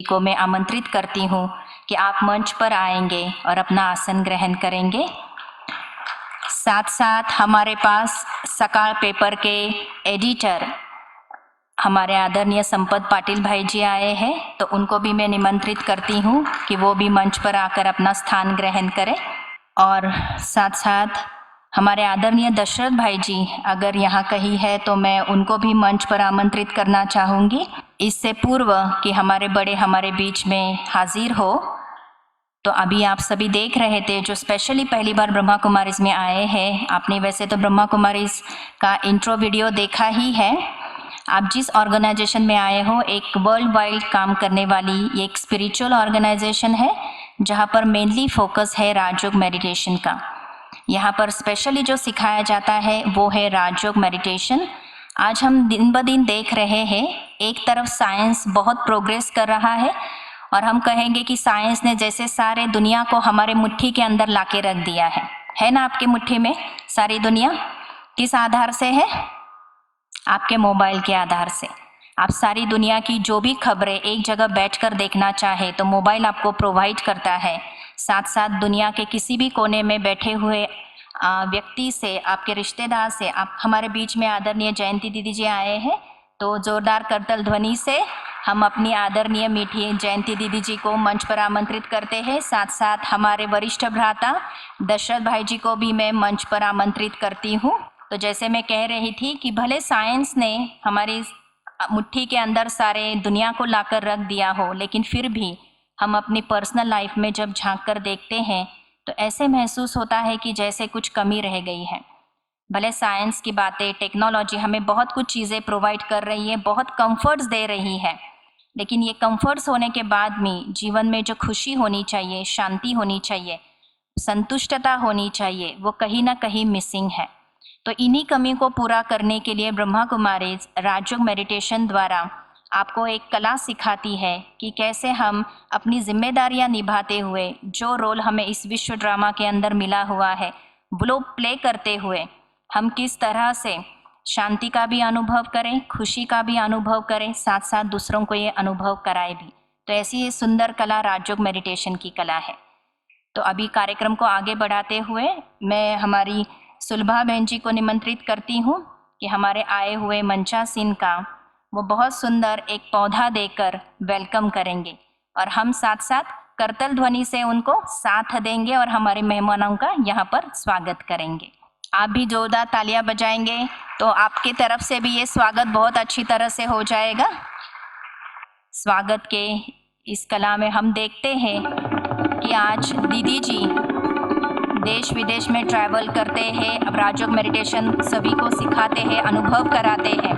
को मैं आमंत्रित करती हूँ कि आप मंच पर आएंगे और अपना आसन ग्रहण करेंगे। साथ साथ हमारे पास सकाळ पेपर के एडिटर हमारे आदरणीय संपत पाटिल भाई जी आए हैं, तो उनको भी मैं निमंत्रित करती हूँ कि वो भी मंच पर आकर अपना स्थान ग्रहण करें। और साथ साथ हमारे आदरणीय दशरथ भाई जी अगर यहाँ कहीं है तो मैं उनको भी मंच पर आमंत्रित करना चाहूँगी। इससे पूर्व कि हमारे बड़े हमारे बीच में हाजिर हो, तो अभी आप सभी देख रहे थे जो स्पेशली पहली बार ब्रह्मा कुमारीज में आए हैं, आपने वैसे तो ब्रह्मा कुमारीज का इंट्रो वीडियो देखा ही है। आप जिस ऑर्गेनाइजेशन में आए हो, एक वर्ल्ड वाइड काम करने वाली ये एक स्पिरिचुअल ऑर्गेनाइजेशन है जहाँ पर मेनली फोकस है राजयोग मेडिटेशन का। यहाँ पर स्पेशली जो सिखाया जाता है वो है राजयोग मेडिटेशन। आज हम दिन ब दिन देख रहे हैं एक तरफ साइंस बहुत प्रोग्रेस कर रहा है और हम कहेंगे कि साइंस ने जैसे सारे दुनिया को हमारे मुट्ठी के अंदर लाके रख दिया है ना। आपके मुट्ठी में सारी दुनिया किस आधार से है? आपके मोबाइल के आधार से। आप सारी दुनिया की जो भी खबरें एक जगह बैठकर देखना चाहे तो मोबाइल आपको प्रोवाइड करता है। साथ साथ दुनिया के किसी भी कोने में बैठे हुए व्यक्ति से, आपके रिश्तेदार से, आप हमारे बीच में आदरणीय जयंती दीदी जी आए हैं, तो जोरदार करतल ध्वनि से हम अपनी आदरणीय मीठी जयंती दीदी जी को मंच पर आमंत्रित करते हैं। साथ साथ हमारे वरिष्ठ भ्राता दशरथ भाई जी को भी मैं मंच पर आमंत्रित करती हूँ। तो जैसे मैं कह रही थी कि भले साइंस ने हमारी मुट्ठी के अंदर सारे दुनिया को लाकर रख दिया हो, लेकिन फिर भी हम अपनी पर्सनल लाइफ में जब झांक कर देखते हैं तो ऐसे महसूस होता है कि जैसे कुछ कमी रह गई है। भले साइंस की बातें, टेक्नोलॉजी हमें बहुत कुछ चीज़ें प्रोवाइड कर रही है, बहुत कंफर्ट्स दे रही है, लेकिन ये कंफर्ट्स होने के बाद में जीवन में जो खुशी होनी चाहिए, शांति होनी चाहिए, संतुष्टता होनी चाहिए, वो कहीं ना कहीं मिसिंग है। तो इन्हीं कमी को पूरा करने के लिए ब्रह्मा कुमारीज राजयोग मेडिटेशन द्वारा आपको एक कला सिखाती है कि कैसे हम अपनी जिम्मेदारियां निभाते हुए जो रोल हमें इस विश्व ड्रामा के अंदर मिला हुआ है वो प्ले करते हुए हम किस तरह से शांति का भी अनुभव करें, खुशी का भी अनुभव करें, साथ साथ दूसरों को ये अनुभव कराए भी। तो ऐसी ये सुंदर कला राजयोग मेडिटेशन की कला है। तो अभी कार्यक्रम को आगे बढ़ाते हुए मैं हमारी सुलभा बहन जी को निमंत्रित करती हूँ कि हमारे आए हुए मंचासीन का वो बहुत सुंदर एक पौधा देकर वेलकम करेंगे और हम साथ साथ करतल ध्वनि से उनको साथ देंगे और हमारे मेहमानों का यहाँ पर स्वागत करेंगे। आप भी जोरदार तालियां बजाएंगे तो आपके तरफ से भी ये स्वागत बहुत अच्छी तरह से हो जाएगा। स्वागत के इस कला में हम देखते हैं कि आज दीदी जी देश विदेश में ट्रैवल करते हैं, अब राजयोग मेडिटेशन सभी को सिखाते हैं, अनुभव कराते हैं,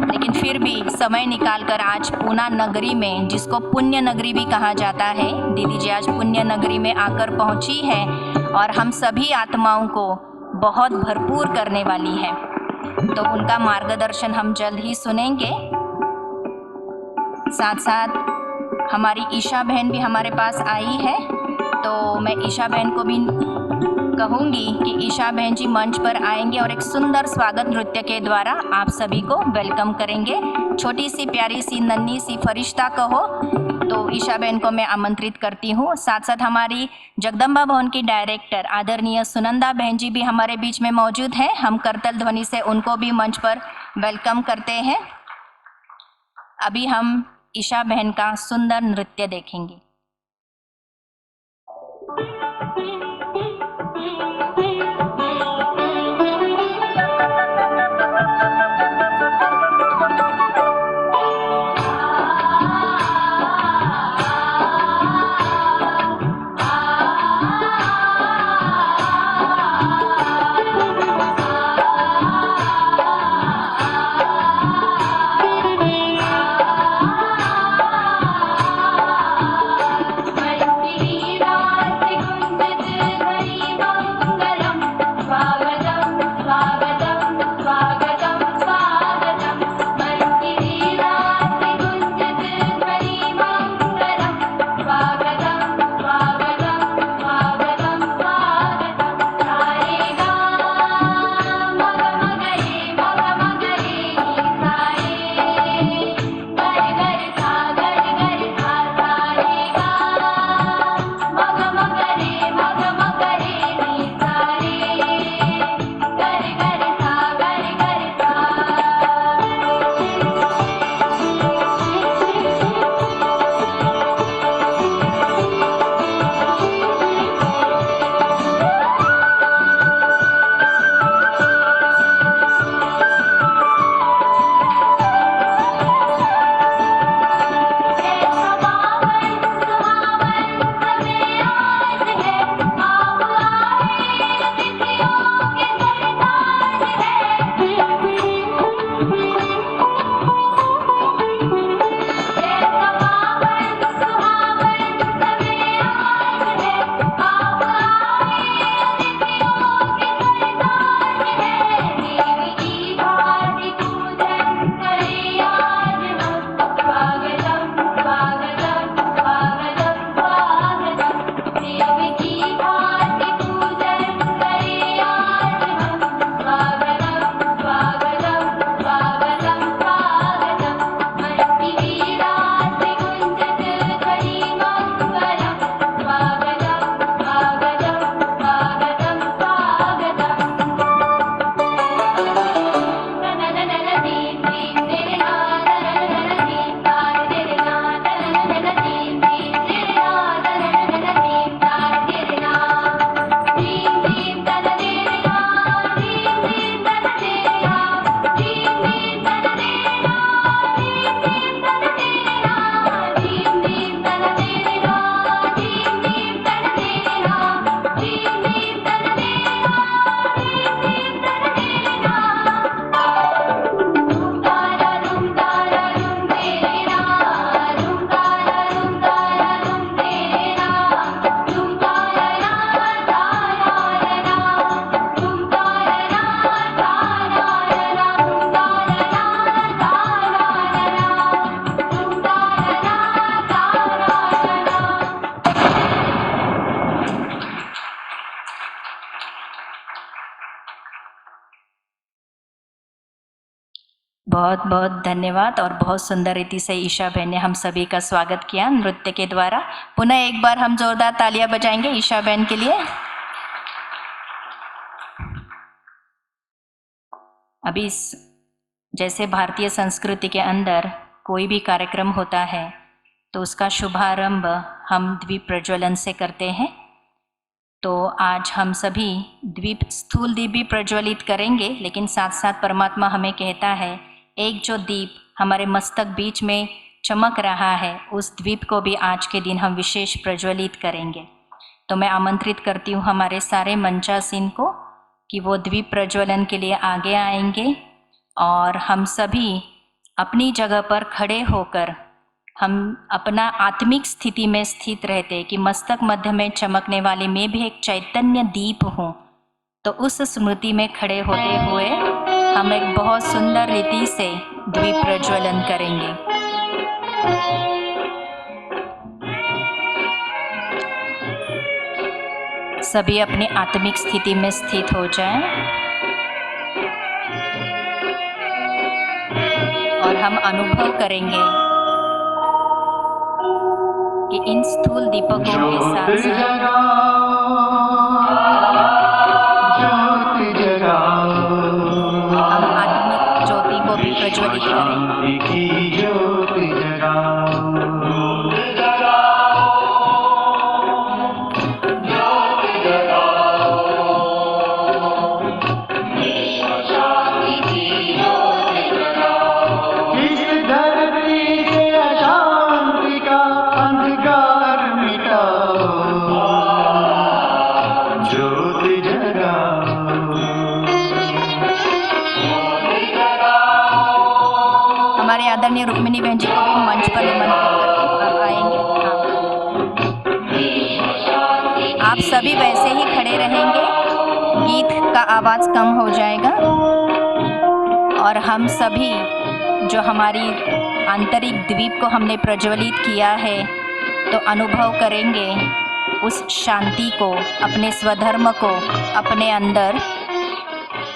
लेकिन फिर भी समय निकालकर आज पूना नगरी में, जिसको पुण्य नगरी भी कहा जाता है, दीदी जी आज पुण्य नगरी में आकर पहुंची है और हम सभी आत्माओं को बहुत भरपूर करने वाली है। तो उनका मार्गदर्शन हम जल्द ही सुनेंगे। साथ साथ हमारी ईशा बहन भी हमारे पास आई है, तो मैं ईशा बहन को भी कहूँगी कि ईशा बहन जी मंच पर आएंगे और एक सुंदर स्वागत नृत्य के द्वारा आप सभी को वेलकम करेंगे। छोटी सी प्यारी सी नन्ही सी फरिश्ता कहो तो ईशा बहन को मैं आमंत्रित करती हूँ। साथ साथ हमारी जगदम्बा भवन की डायरेक्टर आदरणीय सुनंदा बहन जी भी हमारे बीच में मौजूद है। हम करतल ध्वनि से उनको भी मंच पर वेलकम करते हैं। अभी हम ईशा बहन का सुंदर नृत्य देखेंगे। बहुत बहुत धन्यवाद। और बहुत सुंदर रीति से ईशा बहन ने हम सभी का स्वागत किया नृत्य के द्वारा। पुनः एक बार हम जोरदार तालियां बजाएंगे ईशा बहन के लिए। अभी जैसे भारतीय संस्कृति के अंदर कोई भी कार्यक्रम होता है तो उसका शुभारंभ हम दीप प्रज्वलन से करते हैं। तो आज हम सभी स्थूल दीप भी प्रज्वलित करेंगे, लेकिन साथ साथ परमात्मा हमें कहता है एक जो दीप हमारे मस्तक बीच में चमक रहा है उस द्वीप को भी आज के दिन हम विशेष प्रज्वलित करेंगे। तो मैं आमंत्रित करती हूँ हमारे सारे मंचासीन को कि वो द्वीप प्रज्वलन के लिए आगे आएंगे और हम सभी अपनी जगह पर खड़े होकर हम अपना आत्मिक स्थिति में स्थित रहते कि मस्तक मध्य में चमकने वाली मैं भी एक चैतन्य दीप हूँ। तो उस स्मृति में खड़े होते हुए हम एक बहुत सुंदर रीति से द्वीप प्रज्वलन करेंगे। सभी अपनी आत्मिक स्थिति में स्थित हो जाएं और हम अनुभव करेंगे कि इन स्थूल दीपकों के साथ साथ हम आत्मिक ज्योति को भी प्रज्वलित हमारे आदरणीय रुक्मिणी बहन जी को भी मंच पर निमंत्रित करके आएंगे। आप सभी वैसे ही खड़े रहेंगे, गीत का आवाज कम हो जाएगा और हम सभी जो हमारी आंतरिक द्वीप को हमने प्रज्वलित किया है तो अनुभव करेंगे उस शांति को, अपने स्वधर्म को अपने अंदर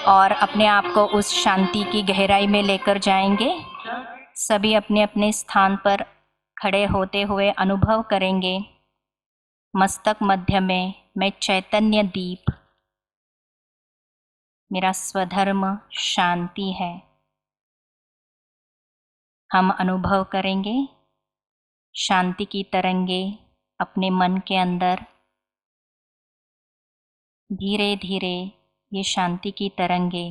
और अपने आप को उस शांति की गहराई में लेकर जाएंगे। सभी अपने अपने स्थान पर खड़े होते हुए अनुभव करेंगे मस्तक मध्य में मैं चैतन्य दीप, मेरा स्वधर्म शांति है। हम अनुभव करेंगे शांति की तरंगे अपने मन के अंदर धीरे धीरे ये शांति की तरंगे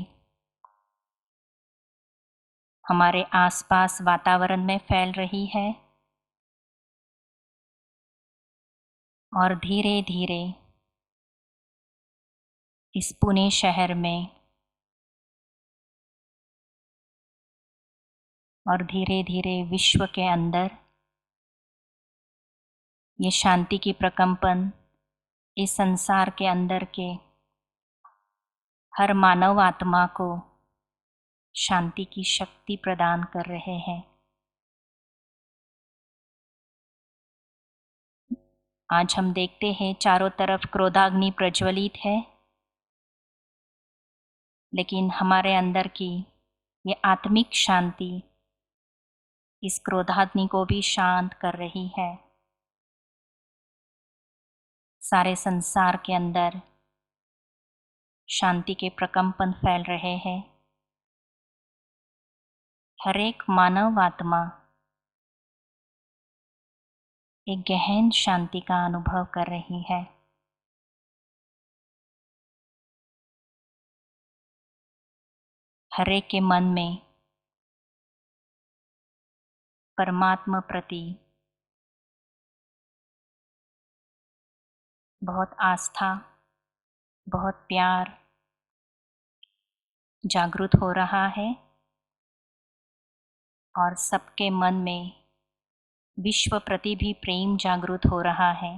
हमारे आसपास वातावरण में फैल रही है और धीरे धीरे इस पुणे शहर में और धीरे धीरे विश्व के अंदर ये शांति की प्रकंपन इस संसार के अंदर के हर मानव आत्मा को शांति की शक्ति प्रदान कर रहे हैं। आज हम देखते हैं चारों तरफ क्रोधाग्नि प्रज्वलित है, लेकिन हमारे अंदर की ये आत्मिक शांति इस क्रोधाग्नि को भी शांत कर रही है। सारे संसार के अंदर शांति के प्रकंपन फैल रहे हैं। हर एक मानव आत्मा एक गहन शांति का अनुभव कर रही है। हर एक के मन में परमात्मा प्रति बहुत आस्था, बहुत प्यार जागृत हो रहा है और सबके मन में विश्व प्रति भी प्रेम जागृत हो रहा है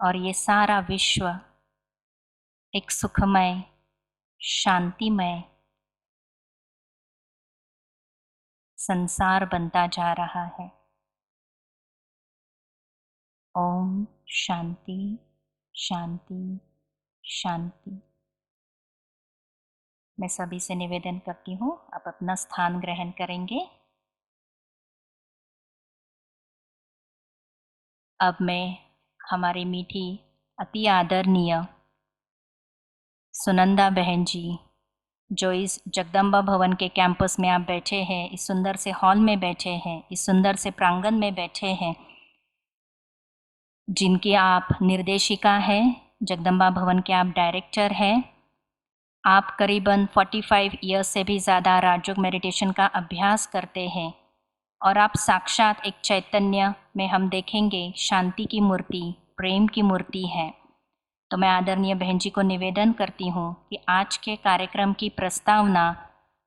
और ये सारा विश्व एक सुखमय, शांतिमय संसार बनता जा रहा है। ओम शांति शांति शांति। मैं सभी से निवेदन करती हूँ आप अपना स्थान ग्रहण करेंगे। अब मैं हमारी मीठी अति आदरणीय सुनंदा बहन जी, जो इस जगदम्बा भवन के कैंपस में आप बैठे हैं, इस सुंदर से हॉल में बैठे हैं, इस सुंदर से प्रांगण में बैठे हैं, जिनकी आप निर्देशिका हैं, जगदम्बा भवन के आप डायरेक्टर हैं। आप करीबन 45 ईयर्स से भी ज़्यादा राजयोग मेडिटेशन का अभ्यास करते हैं और आप साक्षात एक चैतन्य में हम देखेंगे शांति की मूर्ति, प्रेम की मूर्ति है। तो मैं आदरणीय बहन जी को निवेदन करती हूँ कि आज के कार्यक्रम की प्रस्तावना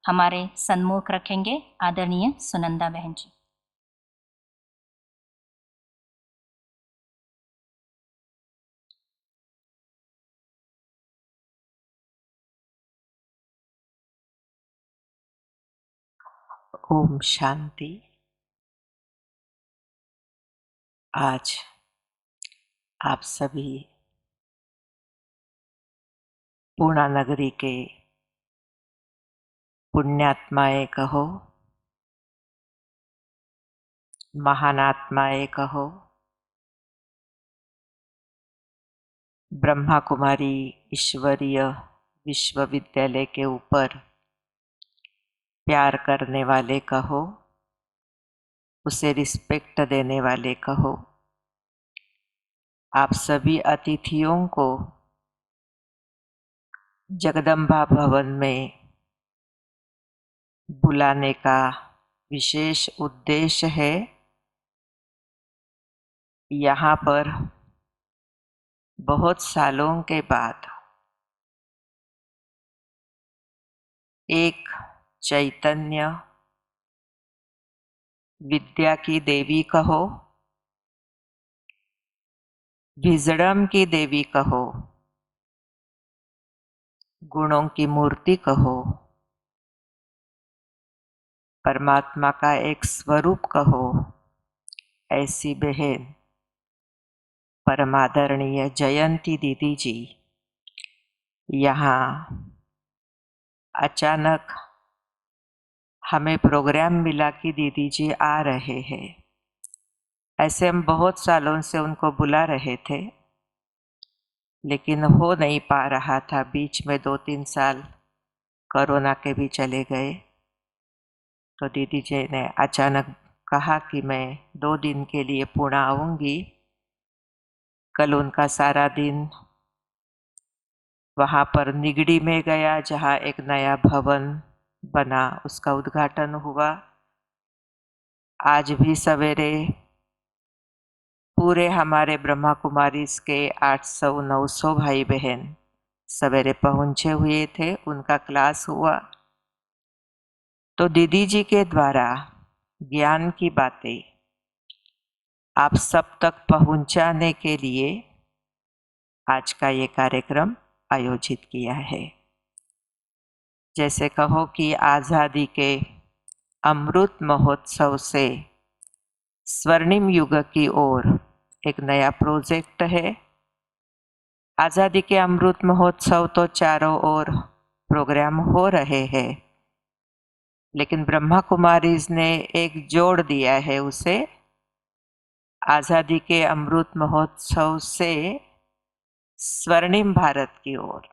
हमारे सन्मुख रखेंगे आदरणीय सुनंदा बहन जी। ओम शांति। आज आप सभी पूर्णा नगरी के पुण्यात्माएं कहो, महान आत्माएं कहो, ब्रह्मा कुमारी ईश्वरीय विश्वविद्यालय के ऊपर प्यार करने वाले कहो, उसे रिस्पेक्ट देने वाले कहो, आप सभी अतिथियों को जगदम्बा भवन में बुलाने का विशेष उद्देश्य है। यहाँ पर बहुत सालों के बाद एक चैतन्य, विद्या की देवी कहो, विजडम की देवी कहो, गुणों की मूर्ति कहो, परमात्मा का एक स्वरूप कहो, ऐसी बहन परमादरणीय जयंती दीदी जी यहाँ अचानक हमें प्रोग्राम मिला कि दीदी जी आ रहे हैं। ऐसे हम बहुत सालों से उनको बुला रहे थे, लेकिन हो नहीं पा रहा था। बीच में 2-3 साल कोरोना के भी चले गए, तो दीदी जी ने अचानक कहा कि मैं 2 दिन के लिए पुणे आऊँगी। कल उनका सारा दिन वहाँ पर निगड़ी में गया, जहाँ एक नया भवन बना, उसका उद्घाटन हुआ। आज भी सवेरे पूरे हमारे ब्रह्मा कुमारीज के 800-900 भाई बहन सवेरे पहुँचे हुए थे, उनका क्लास हुआ। तो दीदी जी के द्वारा ज्ञान की बातें आप सब तक पहुँचाने के लिए आज का ये कार्यक्रम आयोजित किया है। जैसे कहो कि आज़ादी के अमृत महोत्सव से स्वर्णिम युग की ओर एक नया प्रोजेक्ट है। आज़ादी के अमृत महोत्सव तो चारों ओर प्रोग्राम हो रहे हैं, लेकिन ब्रह्मा कुमारीज ने एक जोड़ दिया है उसे, आज़ादी के अमृत महोत्सव से स्वर्णिम भारत की ओर।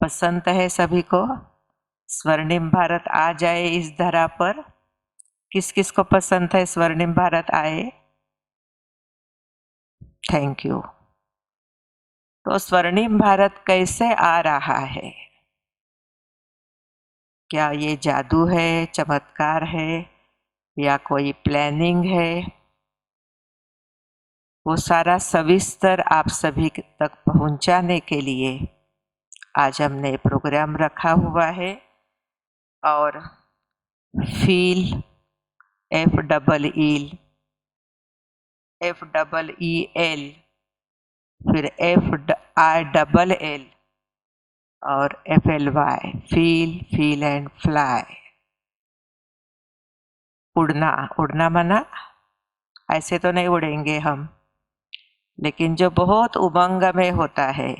पसंद है सभी को स्वर्णिम भारत आ जाए इस धरा पर? किस किस को पसंद है स्वर्णिम भारत आए? Thank you. तो स्वर्णिम भारत कैसे आ रहा है? क्या ये जादू है, चमत्कार है, या कोई प्लानिंग है? वो सारा सविस्तर आप सभी तक पहुंचाने के लिए आज हमने प्रोग्राम रखा हुआ है। और फील, FEEL, फिर FILL और FLY, फील एंड फ्लाई। उड़ना, उड़ना माना ऐसे तो नहीं उड़ेंगे हम, लेकिन जो बहुत उमंग में होता है,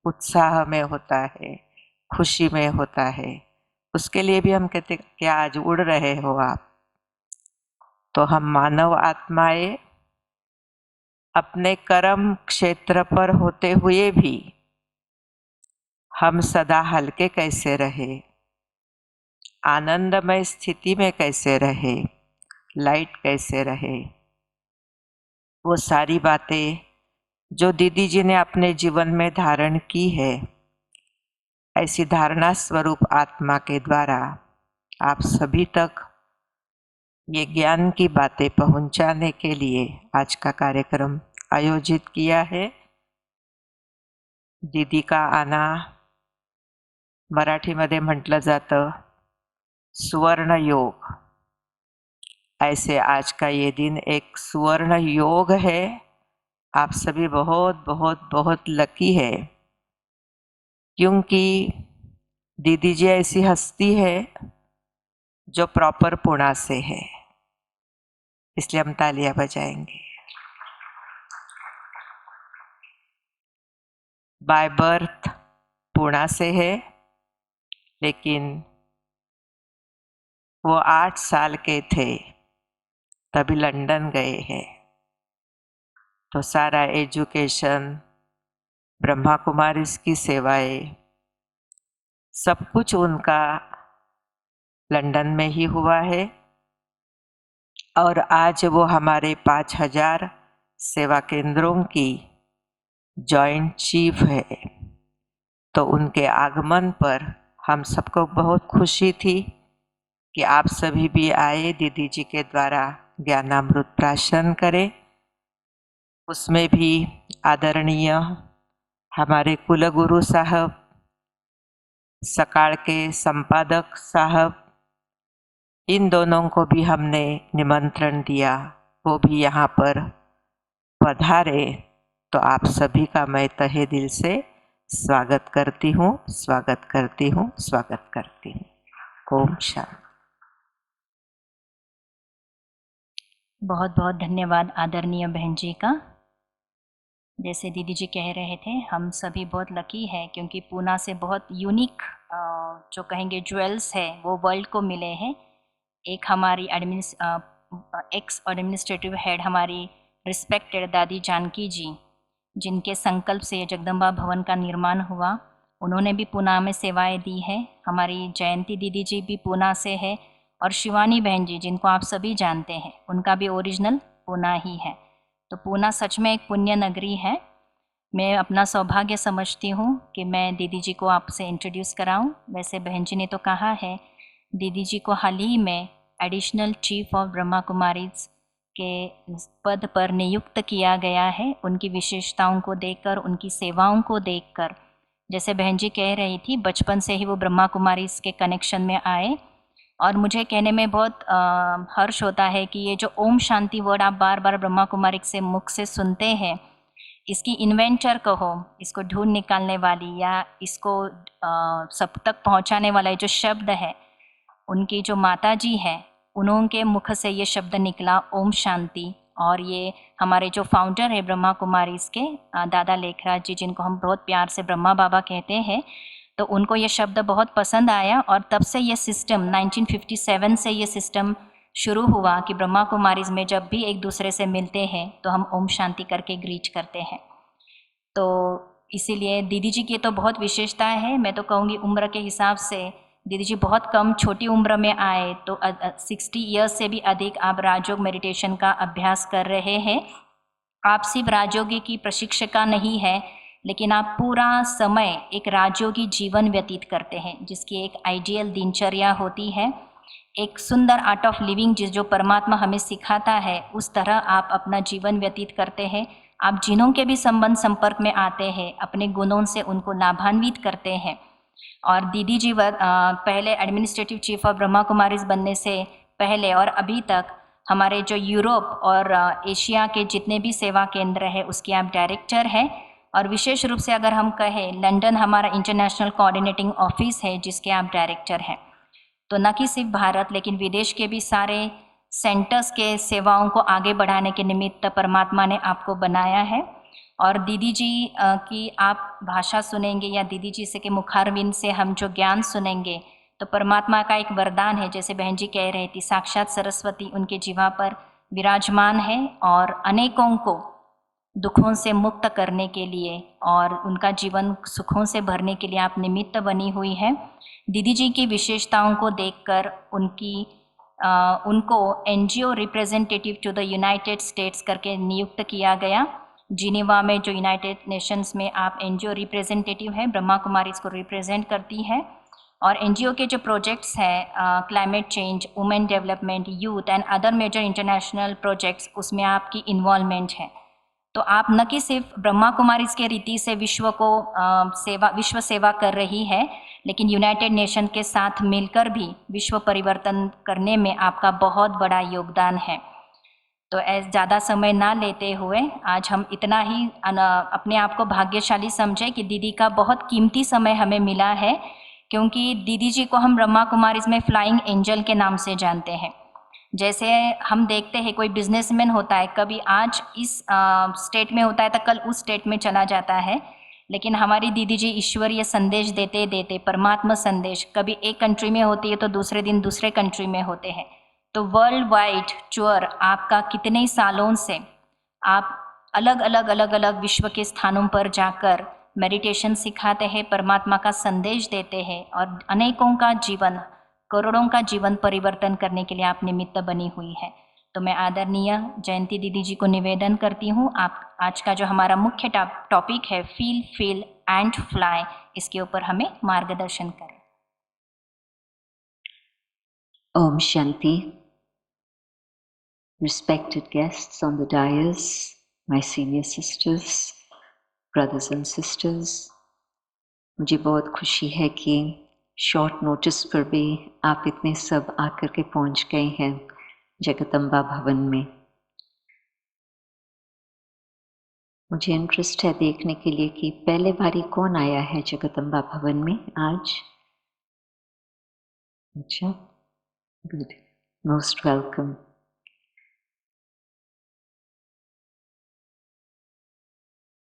उत्साह में होता है, खुशी में होता है। उसके लिए भी हम कहते क्या आज उड़ रहे हो आप। तो हम मानव आत्माएं अपने कर्म क्षेत्र पर होते हुए भी हम सदा हल्के कैसे रहे, आनंदमय स्थिति में कैसे रहे, लाइट कैसे रहे, वो सारी बातें जो दीदी जी ने अपने जीवन में धारण की है, ऐसी धारणा स्वरूप आत्मा के द्वारा आप सभी तक ये ज्ञान की बातें पहुंचाने के लिए आज का कार्यक्रम आयोजित किया है। दीदी का आना मराठीमध्ये म्हटलं जातं सुवर्ण योग। ऐसे आज का ये दिन एक सुवर्ण योग है। आप सभी बहुत बहुत बहुत लकी है, क्योंकि दीदी जी ऐसी हस्ती है जो प्रॉपर पुणे से है, इसलिए हम तालियां बजाएंगे। बाय बर्थ पुणे से है, लेकिन वो 8 साल के थे तभी लंदन गए हैं। तो सारा एजुकेशन, ब्रह्मा कुमारीज की सेवाएं, सब कुछ उनका लंदन में ही हुआ है। और आज वो हमारे 5000 सेवा केंद्रों की जॉइंट चीफ है। तो उनके आगमन पर हम सबको बहुत खुशी थी कि आप सभी भी आए, दीदी जी के द्वारा ज्ञानामृत प्राशन करें। उसमें भी आदरणीय हमारे कुलगुरु साहब, सकाल के संपादक साहब, इन दोनों को भी हमने निमंत्रण दिया, वो भी यहाँ पर पधारे। तो आप सभी का मैं तहे दिल से स्वागत करती हूँ, स्वागत करती हूँ, स्वागत करती हूँ। ओम शांति। बहुत बहुत धन्यवाद आदरणीय बहन जी का। जैसे दीदी जी कह रहे थे, हम सभी बहुत लकी है क्योंकि पूना से बहुत यूनिक जो कहेंगे ज्वेल्स है वो वर्ल्ड को मिले हैं। एक हमारी एक्स एडमिनिस्ट्रेटिव हेड हमारी रिस्पेक्टेड दादी जानकी जी, जिनके संकल्प से जगदम्बा भवन का निर्माण हुआ, उन्होंने भी पूना में सेवाएं दी है। हमारी जयंती दीदी जी भी पूना से है, और शिवानी बहन जी जिनको आप सभी जानते हैं, उनका भी ओरिजिनल पूना ही है। तो पूना सच में एक पुण्य नगरी है। मैं अपना सौभाग्य समझती हूँ कि मैं दीदी जी को आपसे इंट्रोड्यूस कराऊं। वैसे बहन जी ने तो कहा है, दीदी जी को हाल ही में additional chief of Brahma Kumaris के पद पर नियुक्त किया गया है। उनकी विशेषताओं को देखकर, उनकी सेवाओं को देखकर, जैसे बहन जी कह रही थी, बचपन से ही वो ब्रह्मा कुमारीज के कनेक्शन में आए। और मुझे कहने में बहुत हर्ष होता है कि ये जो ओम शांति वर्ड आप बार बार ब्रह्मा कुमारी से मुख से सुनते हैं, इसकी इन्वेंटर कहो, इसको ढूंढ निकालने वाली या इसको सब तक पहुंचाने वाला जो शब्द है, उनकी जो माता जी है, उनके मुख से ये शब्द निकला ओम शांति। और ये हमारे जो फाउंडर है ब्रह्मा कुमारीज के दादा लेखराज जी, जिनको हम बहुत प्यार से ब्रह्मा बाबा कहते हैं, तो उनको ये शब्द बहुत पसंद आया। और तब से ये सिस्टम 1957 से ये सिस्टम शुरू हुआ कि ब्रह्मा कुमारीज में जब भी एक दूसरे से मिलते हैं तो हम ओम शांति करके ग्रीट करते हैं। तो इसीलिए दीदी जी की तो बहुत विशेषता है। मैं तो कहूँगी उम्र के हिसाब से दीदी जी बहुत कम छोटी उम्र में आए, तो 60 ईयर्स से भी अधिक आप राजयोग मेडिटेशन का अभ्यास कर रहे हैं। आप सिर्फ राजयोगी की प्रशिक्षिका नहीं है, लेकिन आप पूरा समय एक राजयोगी जीवन व्यतीत करते हैं, जिसकी एक आइडियल दिनचर्या होती है, एक सुंदर आर्ट ऑफ लिविंग जो परमात्मा हमें सिखाता है, उस तरह आप अपना जीवन व्यतीत करते हैं। आप जिन्हों के भी संपर्क में आते हैं, अपने गुणों से उनको लाभान्वित करते हैं। और दीदी जी पहले administrative chief of Brahma Kumaris बनने से पहले और अभी तक हमारे जो यूरोप और एशिया के जितने भी सेवा केंद्र है उसके आप डायरेक्टर हैं। और विशेष रूप से अगर हम कहें, लंदन हमारा इंटरनेशनल कोऑर्डिनेटिंग ऑफिस है जिसके आप डायरेक्टर हैं। तो न कि सिर्फ भारत लेकिन विदेश के भी सारे सेंटर्स के सेवाओं को आगे बढ़ाने के निमित्त परमात्मा ने आपको बनाया है। और दीदी जी की आप भाषा सुनेंगे या दीदी जी से के मुखारविंद से हम जो ज्ञान सुनेंगे तो परमात्मा का एक वरदान है। जैसे बहन जी कह रही थी, साक्षात सरस्वती उनके जीवा पर विराजमान है और अनेकों को दुखों से मुक्त करने के लिए और उनका जीवन सुखों से भरने के लिए आप निमित्त बनी हुई है। दीदी जी की विशेषताओं को देखकर उनको NGO representative to the United States करके नियुक्त किया गया। जिनेवा में जो यूनाइटेड नेशंस में आप एनजीओ रिप्रेजेंटेटिव है, ब्रह्मा कुमारी इसको रिप्रेजेंट करती है। और एनजीओ के जो प्रोजेक्ट्स हैं climate change, women development, youth and other major international projects, उसमें आपकी इन्वॉल्वमेंट है। तो आप न कि सिर्फ ब्रह्मा कुमारीज के रीति से विश्व सेवा कर रही है, लेकिन यूनाइटेड नेशन के साथ मिलकर भी विश्व परिवर्तन करने में आपका बहुत बड़ा योगदान है। तो ज़्यादा समय ना लेते हुए आज हम इतना ही अपने आप को भाग्यशाली समझे कि दीदी का बहुत कीमती समय हमें मिला है, क्योंकि दीदी जी को हम ब्रह्मा कुमारीज में फ्लाइंग एंजल के नाम से जानते हैं। जैसे हम देखते हैं कोई बिजनेसमैन होता है, कभी आज इस स्टेट में होता है तो कल उस स्टेट में चला जाता है, लेकिन हमारी दीदी जी ईश्वरीय संदेश देते देते परमात्मा संदेश कभी एक कंट्री में होती है तो दूसरे दिन दूसरे कंट्री में होते हैं। तो वर्ल्ड वाइड टूर आपका कितने सालों से आप अलग अलग विश्व के स्थानों पर जाकर मेडिटेशन सिखाते हैं, परमात्मा का संदेश देते हैं और अनेकों का जीवन, करोड़ों का जीवन परिवर्तन करने के लिए आप निमित्त बनी हुई है। तो मैं आदरणीय जयंती दीदी जी को निवेदन करती हूँ, आप आज का जो हमारा मुख्य टॉपिक है फील, फील एंड फ्लाई, इसके ऊपर हमें मार्गदर्शन करें। Om Shanti. Respected guests on the dais, my senior sisters, brothers and sisters, मुझे बहुत खुशी है कि शॉर्ट नोटिस पर भी आप इतने सब आकर के पहुंच गए हैं जगदम्बा भवन में। मुझे इंटरेस्ट है देखने के लिए कि पहले बारी कौन आया है जगदम्बा भवन में आज। अच्छा, गुड, मोस्ट वेलकम।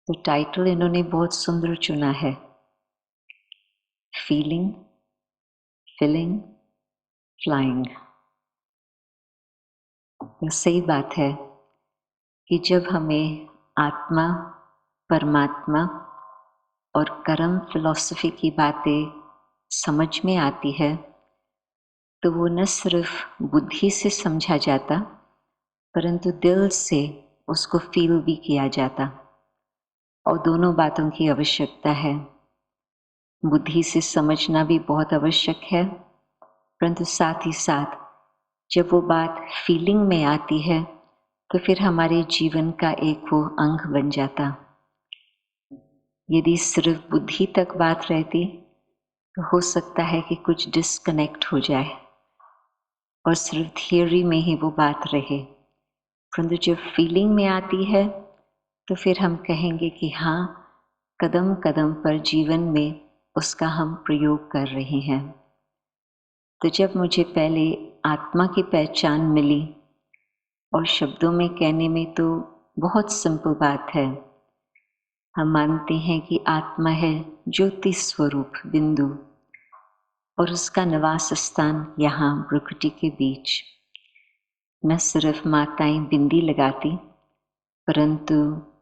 तो टाइटल इन्होंने बहुत सुंदर चुना है, फीलिंग, फीलिंग, फ्लाइंग। यह सही बात है कि जब हमें आत्मा, परमात्मा और कर्म फिलॉसफी की बातें समझ में आती है तो वो न सिर्फ बुद्धि से समझा जाता परंतु दिल से उसको फील भी किया जाता, और दोनों बातों की आवश्यकता है। बुद्धि से समझना भी बहुत आवश्यक है, परंतु साथ ही साथ जब वो बात फीलिंग में आती है तो फिर हमारे जीवन का एक वो अंग बन जाता। यदि सिर्फ बुद्धि तक बात रहती तो हो सकता है कि कुछ डिस्कनेक्ट हो जाए और सिर्फ थियोरी में ही वो बात रहे, परंतु जब फीलिंग में आती है तो फिर हम कहेंगे कि हाँ, कदम कदम पर जीवन में उसका हम प्रयोग कर रहे हैं। तो जब मुझे पहले आत्मा की पहचान मिली, और शब्दों में कहने में तो बहुत सिंपल बात है, हम मानते हैं कि आत्मा है ज्योति स्वरूप बिंदु और उसका निवास स्थान यहाँ प्रकृति के बीच। न सिर्फ माताएं बिंदी लगाती, परंतु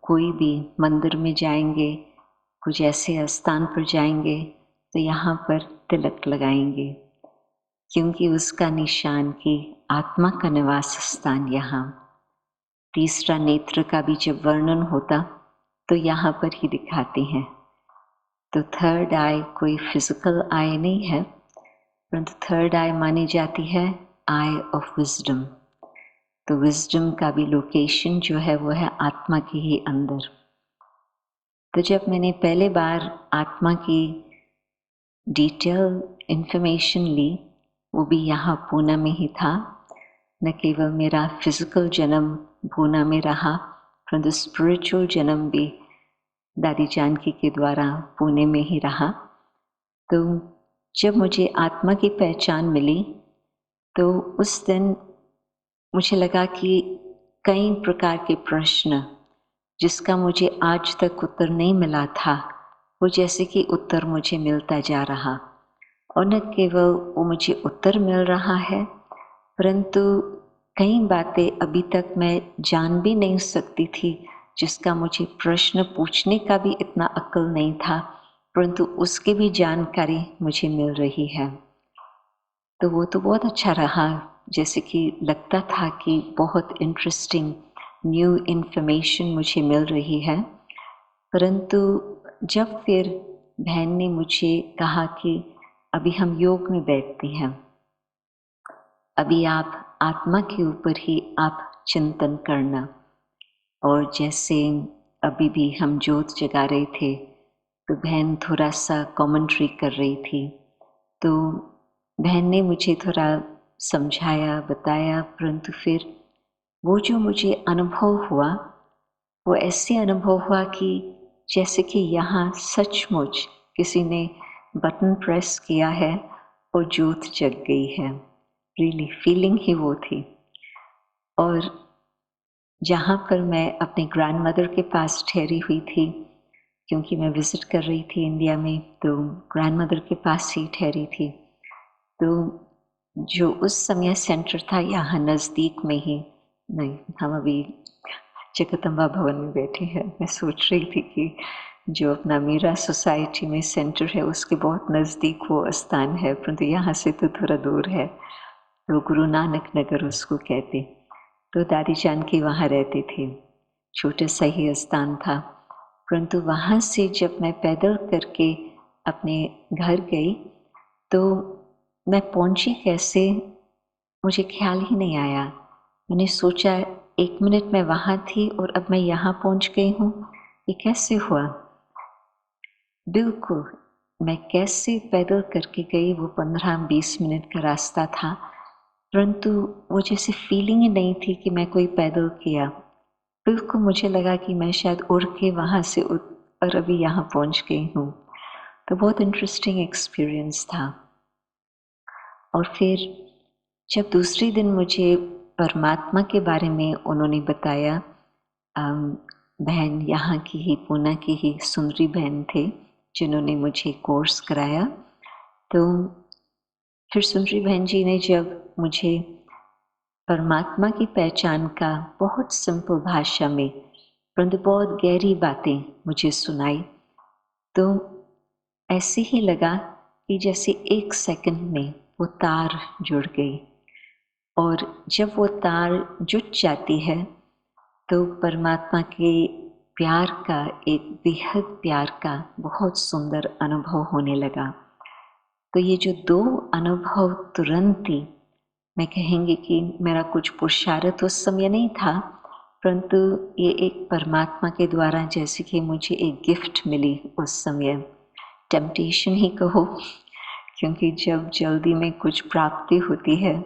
कोई भी मंदिर में जाएंगे, कुछ ऐसे स्थान पर जाएंगे तो यहाँ पर तिलक लगाएंगे, क्योंकि उसका निशान कि आत्मा का निवास स्थान यहाँ। तीसरा नेत्र का भी जब वर्णन होता तो यहाँ पर ही दिखाते हैं। तो थर्ड आई कोई फिजिकल आई नहीं है, परंतु थर्ड आई मानी जाती है आई ऑफ विजडम। तो विजडम का भी लोकेशन जो है वो है आत्मा के ही अंदर। तो जब मैंने पहले बार आत्मा की डिटेल इंफॉर्मेशन ली, वो भी यहाँ पूना में ही था। न केवल मेरा फिजिकल जन्म पूना में रहा, परंतु स्पिरिचुअल जन्म भी दादी जानकी के द्वारा पुणे में ही रहा। तो जब मुझे आत्मा की पहचान मिली तो उस दिन मुझे लगा कि कई प्रकार के प्रश्न जिसका मुझे आज तक उत्तर नहीं मिला था, वो जैसे कि उत्तर मुझे मिलता जा रहा। और न केवल वो मुझे उत्तर मिल रहा है, परंतु कई बातें अभी तक मैं जान भी नहीं सकती थी, जिसका मुझे प्रश्न पूछने का भी इतना अक्ल नहीं था, परंतु उसकी भी जानकारी मुझे मिल रही है। तो वो तो बहुत अच्छा रहा, जैसे कि लगता था कि बहुत इंटरेस्टिंग न्यू इन्फॉर्मेशन मुझे मिल रही है। परंतु जब फिर बहन ने मुझे कहा कि अभी हम योग में बैठते हैं, अभी आप आत्मा के ऊपर ही आप चिंतन करना, और जैसे अभी भी हम ज्योत जगा रहे थे तो बहन थोड़ा सा कमेंट्री कर रही थी, तो बहन ने मुझे थोड़ा समझाया, बताया, परंतु फिर वो जो मुझे अनुभव हुआ, वो ऐसे अनुभव हुआ कि जैसे कि यहाँ सचमुच किसी ने बटन प्रेस किया है और ज्योत जग गई है। रियली फीलिंग ही वो थी। और जहाँ पर मैं अपने ग्रैंड मदर के पास ठहरी हुई थी, क्योंकि मैं विज़िट कर रही थी इंडिया में, तो ग्रैंड मदर के पास ही ठहरी थी। तो जो उस समय सेंटर था यहाँ नज़दीक में ही, नहीं, हम अभी जगदम्बा भवन में बैठे हैं। मैं सोच रही थी कि जो अपना मीरा सोसाइटी में सेंटर है उसके बहुत नज़दीक वो स्थान है, परंतु यहाँ से तो थोड़ा दूर है, तो गुरु नानक नगर उसको कहते। तो दादी जानकी वहाँ रहते थे, छोटा सा ही स्थान था, परंतु वहाँ से जब मैं पैदल करके अपने घर गई तो मैं पहुंची कैसे, मुझे ख्याल ही नहीं आया। मैंने सोचा 1 मिनट मैं वहाँ थी और अब मैं यहाँ पहुँच गई हूँ, ये कैसे हुआ? बिल्कुल, मैं कैसे पैदल करके गई, वो 15-20 मिनट का रास्ता था, परंतु वो जैसे फीलिंग ही नहीं थी कि मैं कोई पैदल किया। बिल्कुल मुझे लगा कि मैं शायद उड़ के वहाँ से और अभी यहाँ पहुँच गई हूँ। तो बहुत इंटरेस्टिंग एक्सपीरियंस था। और फिर जब दूसरे दिन मुझे परमात्मा के बारे में उन्होंने बताया, बहन यहाँ की ही, पूना की ही सुंदरी बहन थे जिन्होंने मुझे कोर्स कराया, तो फिर सुंदरी बहन जी ने जब मुझे परमात्मा की पहचान का बहुत सिंपल भाषा में परंतु बहुत गहरी बातें मुझे सुनाई, तो ऐसे ही लगा कि जैसे 1 सेकंड में वो तार जुड़ गई, और जब वो तार जुट जाती है तो परमात्मा के प्यार का, एक बेहद प्यार का बहुत सुंदर अनुभव होने लगा। तो ये जो 2 अनुभव तुरंत ही, मैं कहेंगे कि मेरा कुछ पुरुषार्थ उस समय नहीं था, परंतु ये एक परमात्मा के द्वारा जैसे कि मुझे एक गिफ्ट मिली उस समय, टेम्पटेशन ही कहो, क्योंकि जब जल्दी में कुछ प्राप्ति होती है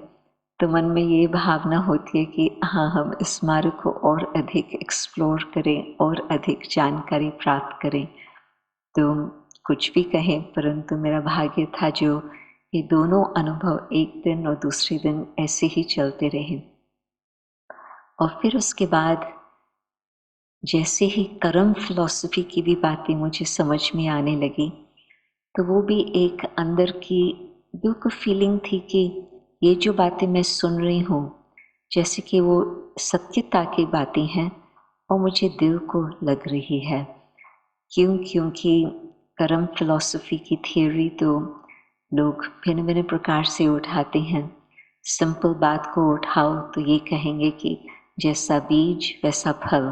तो मन में ये भावना होती है कि हाँ, हम इस मार्ग को और अधिक एक्सप्लोर करें और अधिक जानकारी प्राप्त करें। तो कुछ भी कहें, परंतु मेरा भाग्य था जो ये दोनों अनुभव एक दिन और दूसरे दिन ऐसे ही चलते रहे। और फिर उसके बाद जैसे ही कर्म फिलॉसफी की भी बातें मुझे समझ में आने लगी, तो वो भी एक अंदर की बिल्कुल फीलिंग थी कि ये जो बातें मैं सुन रही हूँ, जैसे कि वो सत्यता की बातें हैं और मुझे दिल को लग रही है। क्योंकि कर्म फिलॉसफी की थियोरी तो लोग भिन्न भिन्न प्रकार से उठाते हैं। सिंपल बात को उठाओ तो ये कहेंगे कि जैसा बीज वैसा फल,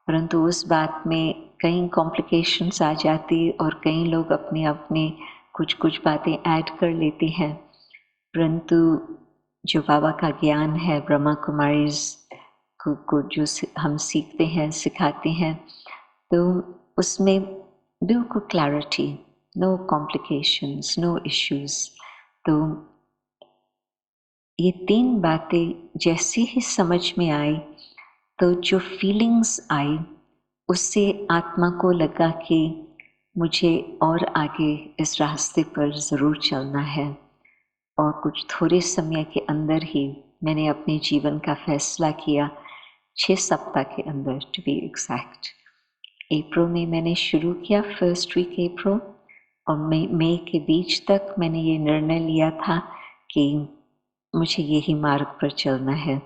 परंतु उस बात में कई कॉम्प्लिकेशंस आ जाती और कई लोग अपने अपने कुछ बातें ऐड कर लेते हैं। परंतु जो बाबा का ज्ञान है, ब्रह्मा कुमारीज को जो हम सीखते हैं, सिखाते हैं, तो उसमें बिल्कुल clarity, no complications, no issues. तो ये 3 बातें जैसे ही समझ में आई, तो जो फीलिंग्स आई उससे आत्मा को लगा कि मुझे और आगे इस रास्ते पर ज़रूर चलना है। और कुछ थोड़े समय के अंदर ही मैंने अपने जीवन का फैसला किया 6 सप्ताह के अंदर, टू बी एग्जैक्ट। अप्रैल में मैंने शुरू किया, फर्स्ट वीक अप्रैल, और मई के बीच तक मैंने ये निर्णय लिया था कि मुझे यही मार्ग पर चलना है।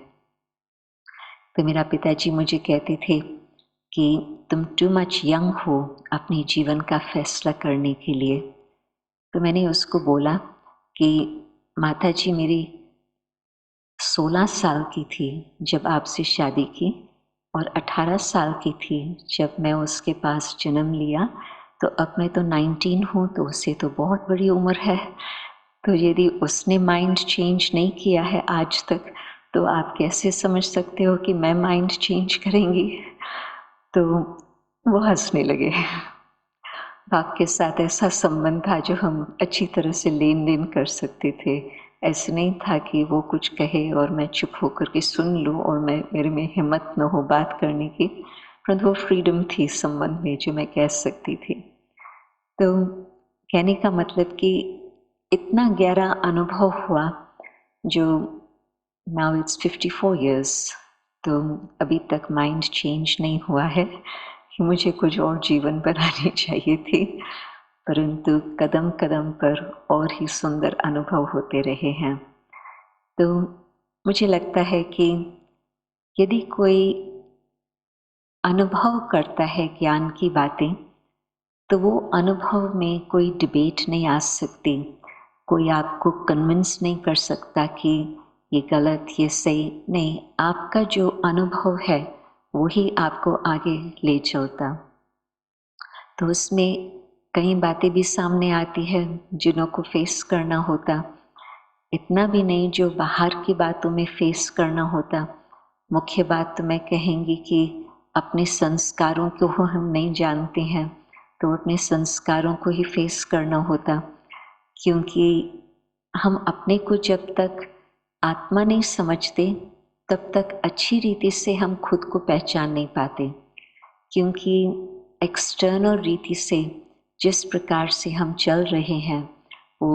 तो मेरा पिताजी मुझे कहते थे कि तुम टू मच यंग हो अपने जीवन का फैसला करने के लिए। तो मैंने उसको बोला कि माताजी, मेरी 16 साल की थी जब आपसे शादी की और 18 साल की थी जब मैं उसके पास जन्म लिया, तो अब मैं तो 19 हूँ, तो उससे तो बहुत बड़ी उम्र है। तो यदि उसने माइंड चेंज नहीं किया है आज तक, तो आप कैसे समझ सकते हो कि मैं माइंड चेंज करेंगी? तो वो हंसने लगे। बाप के साथ ऐसा संबंध था जो हम अच्छी तरह से लेन देन कर सकते थे। ऐसे नहीं था कि वो कुछ कहे और मैं चुप होकर के सुन लूँ और मेरे में हिम्मत न हो बात करने की, परंतु वो फ्रीडम थी संबंध में जो मैं कह सकती थी। तो कहने का मतलब कि इतना गहरा अनुभव हुआ, जो नाउ इट्स 54 years, तो अभी तक माइंड चेंज नहीं हुआ है कि मुझे कुछ और जीवन बनानी चाहिए थी, परंतु कदम कदम पर और ही सुंदर अनुभव होते रहे हैं। तो मुझे लगता है कि यदि कोई अनुभव करता है ज्ञान की बातें, तो वो अनुभव में कोई डिबेट नहीं आ सकती, कोई आपको कन्विंस नहीं कर सकता कि ये गलत, ये सही नहीं। आपका जो अनुभव है वही आपको आगे ले चलता। तो उसमें कई बातें भी सामने आती है जिन्हों को फेस करना होता, इतना भी नहीं जो बाहर की बातों में फेस करना होता। मुख्य बात तो मैं कहेंगी कि अपने संस्कारों को हम नहीं जानते हैं, तो अपने संस्कारों को ही फेस करना होता, क्योंकि हम अपने को जब तक आत्मा नहीं समझते तब तक अच्छी रीति से हम खुद को पहचान नहीं पाते। क्योंकि एक्सटर्नल रीति से जिस प्रकार से हम चल रहे हैं, वो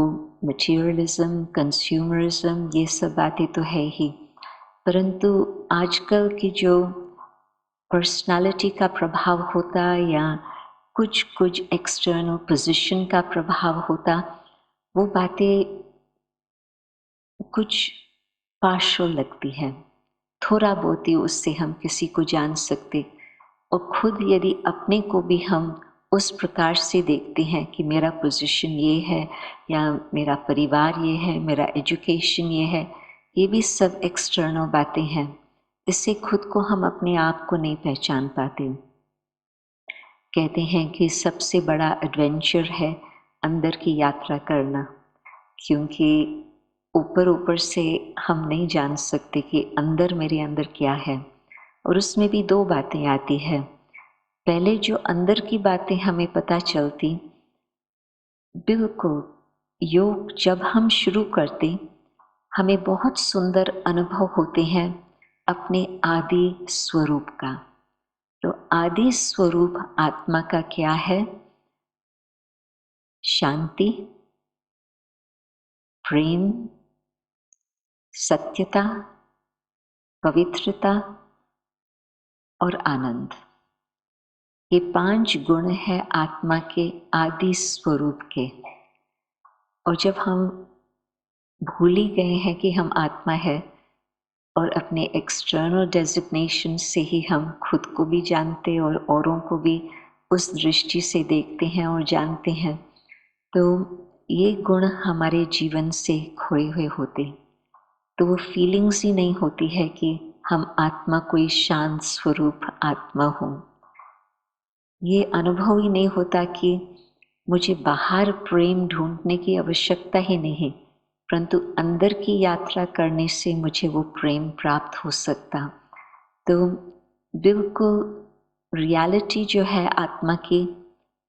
मटीरियलिज्म, कंज्यूमरिज्म, ये सब बातें तो है ही, परंतु आजकल की जो पर्सनालिटी का प्रभाव होता या कुछ कुछ एक्सटर्नल पोजीशन का प्रभाव होता, वो बातें कुछ पार्शियल लगती है। थोड़ा बहुत ही उससे हम किसी को जान सकते, और खुद यदि अपने को भी हम उस प्रकार से देखते हैं कि मेरा पोजीशन ये है या मेरा परिवार ये है, मेरा एजुकेशन ये भी सब एक्सटर्नल बातें हैं। इससे खुद को हम अपने आप को नहीं पहचान पाते। कहते हैं कि सबसे बड़ा एडवेंचर है अंदर की यात्रा करना, क्योंकि ऊपर ऊपर से हम नहीं जान सकते कि अंदर मेरे अंदर क्या है। और उसमें भी दो बातें आती है। पहले जो अंदर की बातें हमें पता चलती, बिल्कुल योग जब हम शुरू करते, हमें बहुत सुंदर अनुभव होते हैं अपने आदि स्वरूप का। तो आदि स्वरूप आत्मा का क्या है? शांति, प्रेम, सत्यता, पवित्रता और आनंद। ये 5 गुण है आत्मा के आदि स्वरूप के। और जब हम भूल ही गए हैं कि हम आत्मा है और अपने एक्सटर्नल डेजिग्नेशन से ही हम खुद को भी जानते और औरों को भी उस दृष्टि से देखते हैं और जानते हैं, तो ये गुण हमारे जीवन से खोए हुए होते। तो वो फीलिंग्स ही नहीं होती है कि हम आत्मा कोई शांत स्वरूप आत्मा हो। ये अनुभव ही नहीं होता कि मुझे बाहर प्रेम ढूंढने की आवश्यकता ही नहीं, परंतु अंदर की यात्रा करने से मुझे वो प्रेम प्राप्त हो सकता। तो बिल्कुल रियलिटी जो है आत्मा की,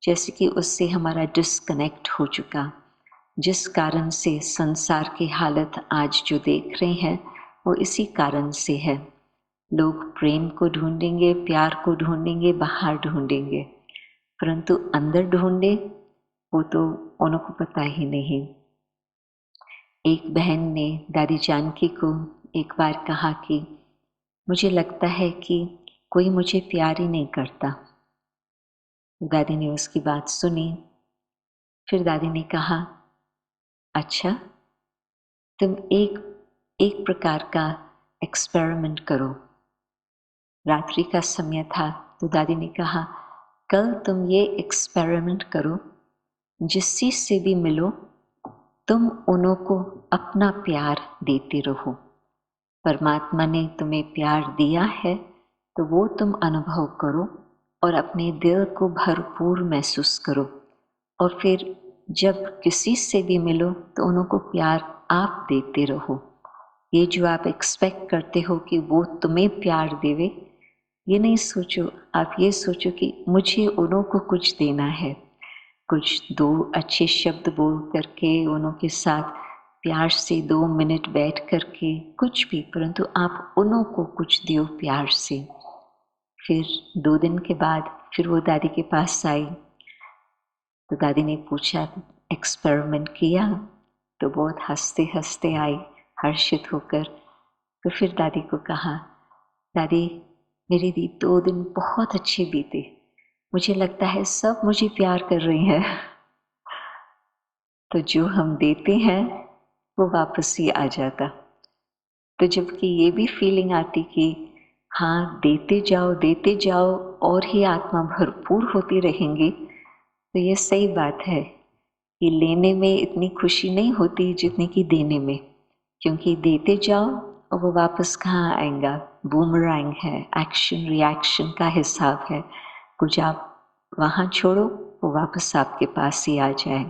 जैसे कि उससे हमारा डिस्कनेक्ट हो चुका, जिस कारण से संसार की हालत आज जो देख रहे हैं वो इसी कारण से है। लोग प्रेम को ढूंढेंगे, प्यार को ढूंढेंगे, बाहर ढूंढेंगे, परंतु अंदर ढूंढे वो तो उन्हों को पता ही नहीं। एक बहन ने दादी जानकी को एक बार कहा कि मुझे लगता है कि कोई मुझे प्यार ही नहीं करता। दादी ने उसकी बात सुनी। फिर दादी ने कहा, अच्छा, तुम एक प्रकार का एक्सपेरिमेंट करो। रात्रि का समय था तो दादी ने कहा, कल तुम ये एक्सपेरिमेंट करो, जिस चीज से भी मिलो तुम उन्हों को अपना प्यार देते रहो। परमात्मा ने तुम्हें प्यार दिया है तो वो तुम अनुभव करो और अपने दिल को भरपूर महसूस करो, और फिर जब किसी से भी मिलो तो उन्हों को प्यार आप देते रहो। ये जो आप एक्सपेक्ट करते हो कि वो तुम्हें प्यार देवे, ये नहीं सोचो। आप ये सोचो कि मुझे उन्हों को कुछ देना है, कुछ दो अच्छे शब्द बोल करके उन्हों के साथ प्यार से 2 मिनट बैठ करके, कुछ भी, परंतु आप उन्हों को कुछ दो प्यार से। फिर 2 दिन के बाद फिर वो दादी के पास आई तो दादी ने पूछा, एक्सपेरिमेंट किया? तो बहुत हंसते हंसते आई, हर्षित होकर। तो फिर दादी को कहा, दादी मेरे भी 2 दिन बहुत अच्छे बीते, मुझे लगता है सब मुझे प्यार कर रहे हैं। तो जो हम देते हैं वो वापस ही आ जाता। तो जबकि ये भी फीलिंग आती कि हाँ, देते जाओ और ही आत्मा भरपूर होती रहेंगी, तो ये सही बात है कि लेने में इतनी खुशी नहीं होती जितनी कि देने में, क्योंकि देते जाओ और वो वापस कहाँ आएगा, बूमरैंग है, एक्शन रिएक्शन का हिसाब है। कुछ आप वहाँ छोड़ो वो वापस आपके पास ही आ जाए।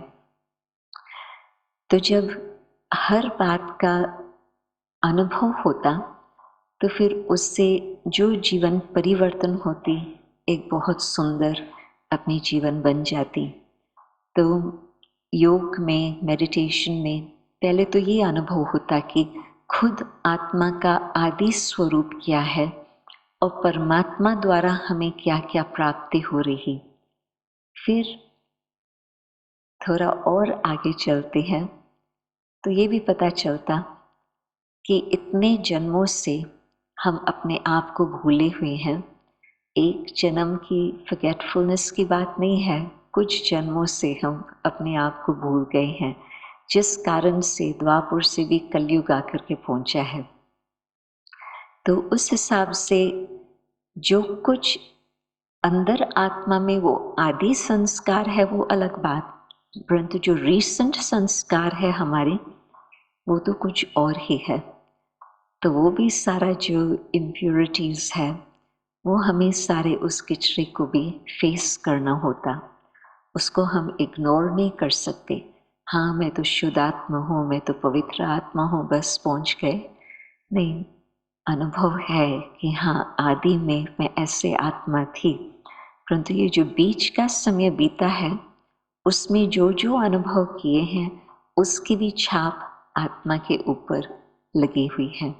तो जब हर बात का अनुभव होता तो फिर उससे जो जीवन परिवर्तन होती, एक बहुत सुंदर अपनी जीवन बन जाती। तो योग में, मेडिटेशन में पहले तो ये अनुभव होता कि खुद आत्मा का आदि स्वरूप क्या है और परमात्मा द्वारा हमें क्या क्या प्राप्ति हो रही। फिर थोड़ा और आगे चलते हैं तो ये भी पता चलता कि इतने जन्मों से हम अपने आप को भूले हुए हैं। एक जन्म की फॉरगेटफुलनेस की बात नहीं है, कुछ जन्मों से हम अपने आप को भूल गए हैं, जिस कारण से द्वापर से भी कलयुग आकर के पहुंचा है। तो उस हिसाब से जो कुछ अंदर आत्मा में वो आदि संस्कार है वो अलग बात, परंतु जो रीसेंट संस्कार है हमारे, वो तो कुछ और ही है। तो वो भी सारा जो इम्प्योरिटीज है वो हमें सारे उस किचरे को भी फेस करना होता। उसको हम इग्नोर नहीं कर सकते। हाँ, मैं तो शुद्ध आत्मा हूँ, मैं तो पवित्र आत्मा हूँ, बस पहुँच गए। नहीं, अनुभव है कि हाँ, आदि में मैं ऐसे आत्मा थी, परंतु ये जो बीच का समय बीता है उसमें जो जो अनुभव किए हैं उसकी भी छाप आत्मा के ऊपर लगी हुई है।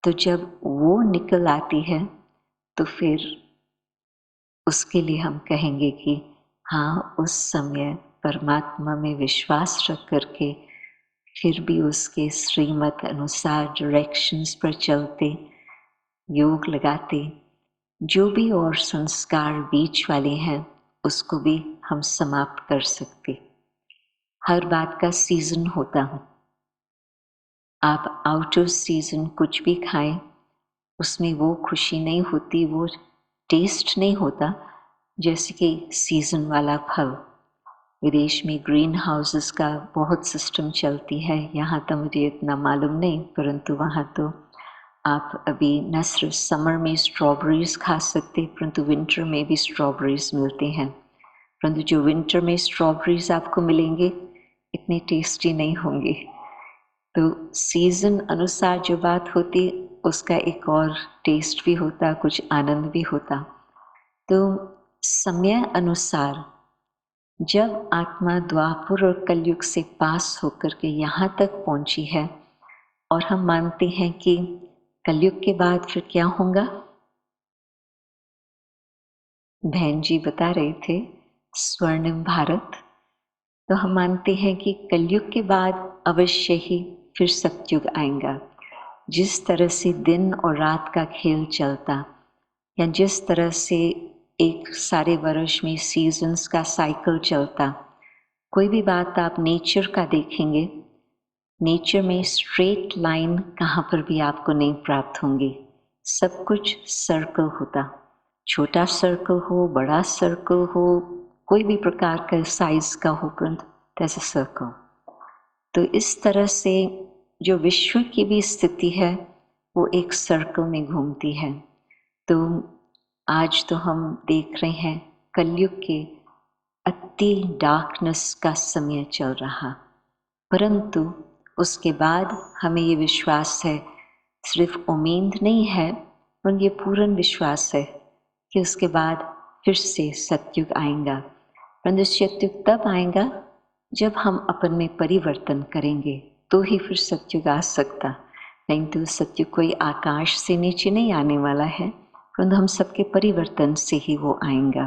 तो जब वो निकल आती है तो फिर उसके लिए हम कहेंगे कि हाँ, उस समय परमात्मा में विश्वास रख करके फिर भी उसके श्रीमत अनुसार डायरेक्शंस पर चलते, योग लगाते, जो भी और संस्कार बीच वाले हैं उसको भी हम समाप्त कर सकते। हर बात का सीजन होता है। आप आउट ऑफ सीजन कुछ भी खाएं, उसमें वो खुशी नहीं होती, वो टेस्ट नहीं होता जैसे कि सीजन वाला फल। विदेश में ग्रीन हाउसेस का बहुत सिस्टम चलती है, यहाँ तो मुझे इतना मालूम नहीं, परंतु वहाँ तो आप अभी न सिर्फ समर में स्ट्रॉबेरीज खा सकते, परंतु विंटर में भी स्ट्रॉबेरीज मिलते हैं। परंतु जो विंटर में स्ट्रॉबेरीज आपको मिलेंगे इतने टेस्टी नहीं होंगे। तो सीजन अनुसार जो बात होती उसका एक और टेस्ट भी होता, कुछ आनंद भी होता। तो समय अनुसार जब आत्मा द्वापर और कलयुग से पास होकर के यहाँ तक पहुँची है, और हम मानते हैं कि कलयुग के बाद फिर क्या होगा, बहन जी बता रहे थे स्वर्णिम भारत, तो हम मानते हैं कि कलयुग के बाद अवश्य ही फिर सतयुग आएगा। जिस तरह से दिन और रात का खेल चलता, या जिस तरह से एक सारे वर्ष में सीजन्स का साइकिल चलता, कोई भी बात आप नेचर का देखेंगे, नेचर में स्ट्रेट लाइन कहाँ पर भी आपको नहीं प्राप्त होंगी। सब कुछ सर्कल होता, छोटा सर्कल हो, बड़ा सर्कल हो, कोई भी प्रकार का साइज का हो, परंतु दैट्स अ सर्कल। तो इस तरह से जो विश्व की भी स्थिति है वो एक सर्कल में घूमती है। तो आज तो हम देख रहे हैं कलयुग के अति डार्कनेस का समय चल रहा, परंतु उसके बाद हमें ये विश्वास है, सिर्फ उम्मीद नहीं है पर ये पूर्ण विश्वास है कि उसके बाद फिर से सतयुग आएगा। परंतु सतयुग तब आएगा जब हम अपन में परिवर्तन करेंगे, तो ही फिर सतयुग आ सकता। नहीं तो सतयुग कोई आकाश से नीचे नहीं आने वाला है, परंतु हम सबके परिवर्तन से ही वो आएगा।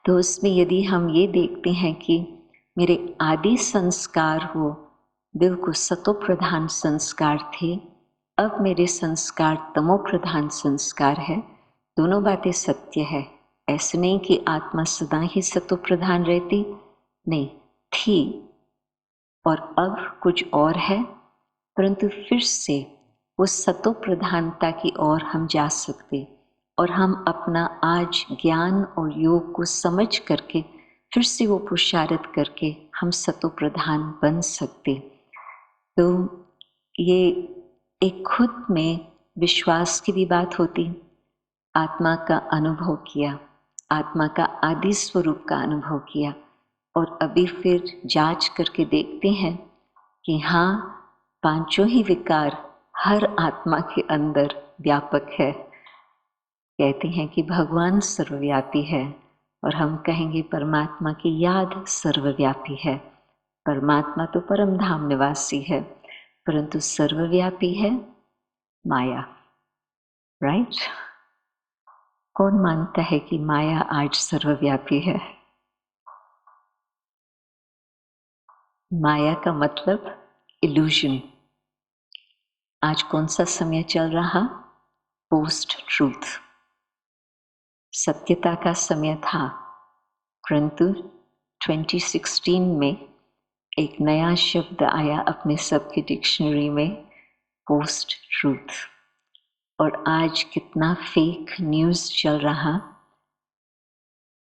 तो उसमें यदि हम ये देखते हैं कि मेरे आदि संस्कार वो बिल्कुल सतो प्रधान संस्कार थे, अब मेरे संस्कार तमो प्रधान संस्कार है, दोनों बातें सत्य है। ऐसे नहीं कि आत्मा सदा ही सतो प्रधान रहती, नहीं थी और अब कुछ और है, परंतु फिर से वो सतो प्रधानता की ओर हम जा सकते और हम अपना आज ज्ञान और योग को समझ करके फिर से वो पुरुषार्थ करके हम सतो प्रधान बन सकते। तो ये एक खुद में विश्वास की भी बात होती, आत्मा का अनुभव किया, आत्मा का आदि स्वरूप का अनुभव किया, और अभी फिर जांच करके देखते हैं कि हाँ, पांचों ही विकार हर आत्मा के अंदर व्यापक है। कहते हैं कि भगवान सर्वव्यापी है और हम कहेंगे परमात्मा की याद सर्वव्यापी है। परमात्मा तो परम धाम निवासी है, परंतु सर्वव्यापी है माया, राइट? कौन मानता है कि माया आज सर्वव्यापी है? माया का मतलब इल्यूजन। आज कौन सा समय चल रहा? Post truth. सत्यता का समय था, परंतु 2016 में एक नया शब्द आया अपने सबके डिक्शनरी में, पोस्ट ट्रूथ। और आज कितना फेक न्यूज़ चल रहा।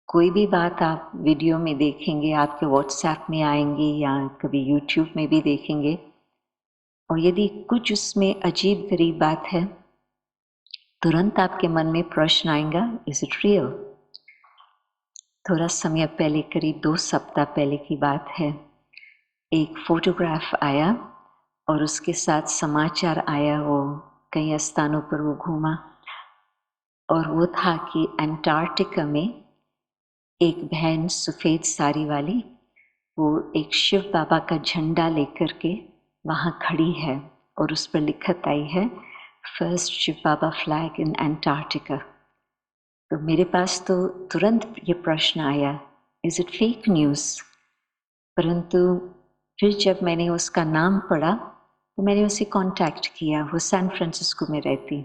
कोई भी बात आप वीडियो में देखेंगे, आपके व्हाट्सएप में आएंगी या कभी यूट्यूब में भी देखेंगे, और यदि कुछ उसमें अजीब गरीब बात है, तुरंत आपके मन में प्रश्न आएगा, इज इट रियल? थोड़ा समय पहले, करीब 2 सप्ताह पहले की बात है, एक फोटोग्राफ आया और उसके साथ समाचार आया, वो कई स्थानों पर वो घूमा, और वो था कि अंटार्कटिका में एक बहन सफ़ेद साड़ी वाली, वो एक शिव बाबा का झंडा लेकर के वहाँ खड़ी है और उस पर लिखत आई है, first Shiv Baba flag in Antarctica. तो मेरे पास तो तुरंत ये प्रश्न आया, इज इट फेक न्यूज़? परंतु फिर जब मैंने उसका नाम पढ़ा तो मैंने उसे कांटेक्ट किया, वो सैन फ्रांसिस्को में रहती,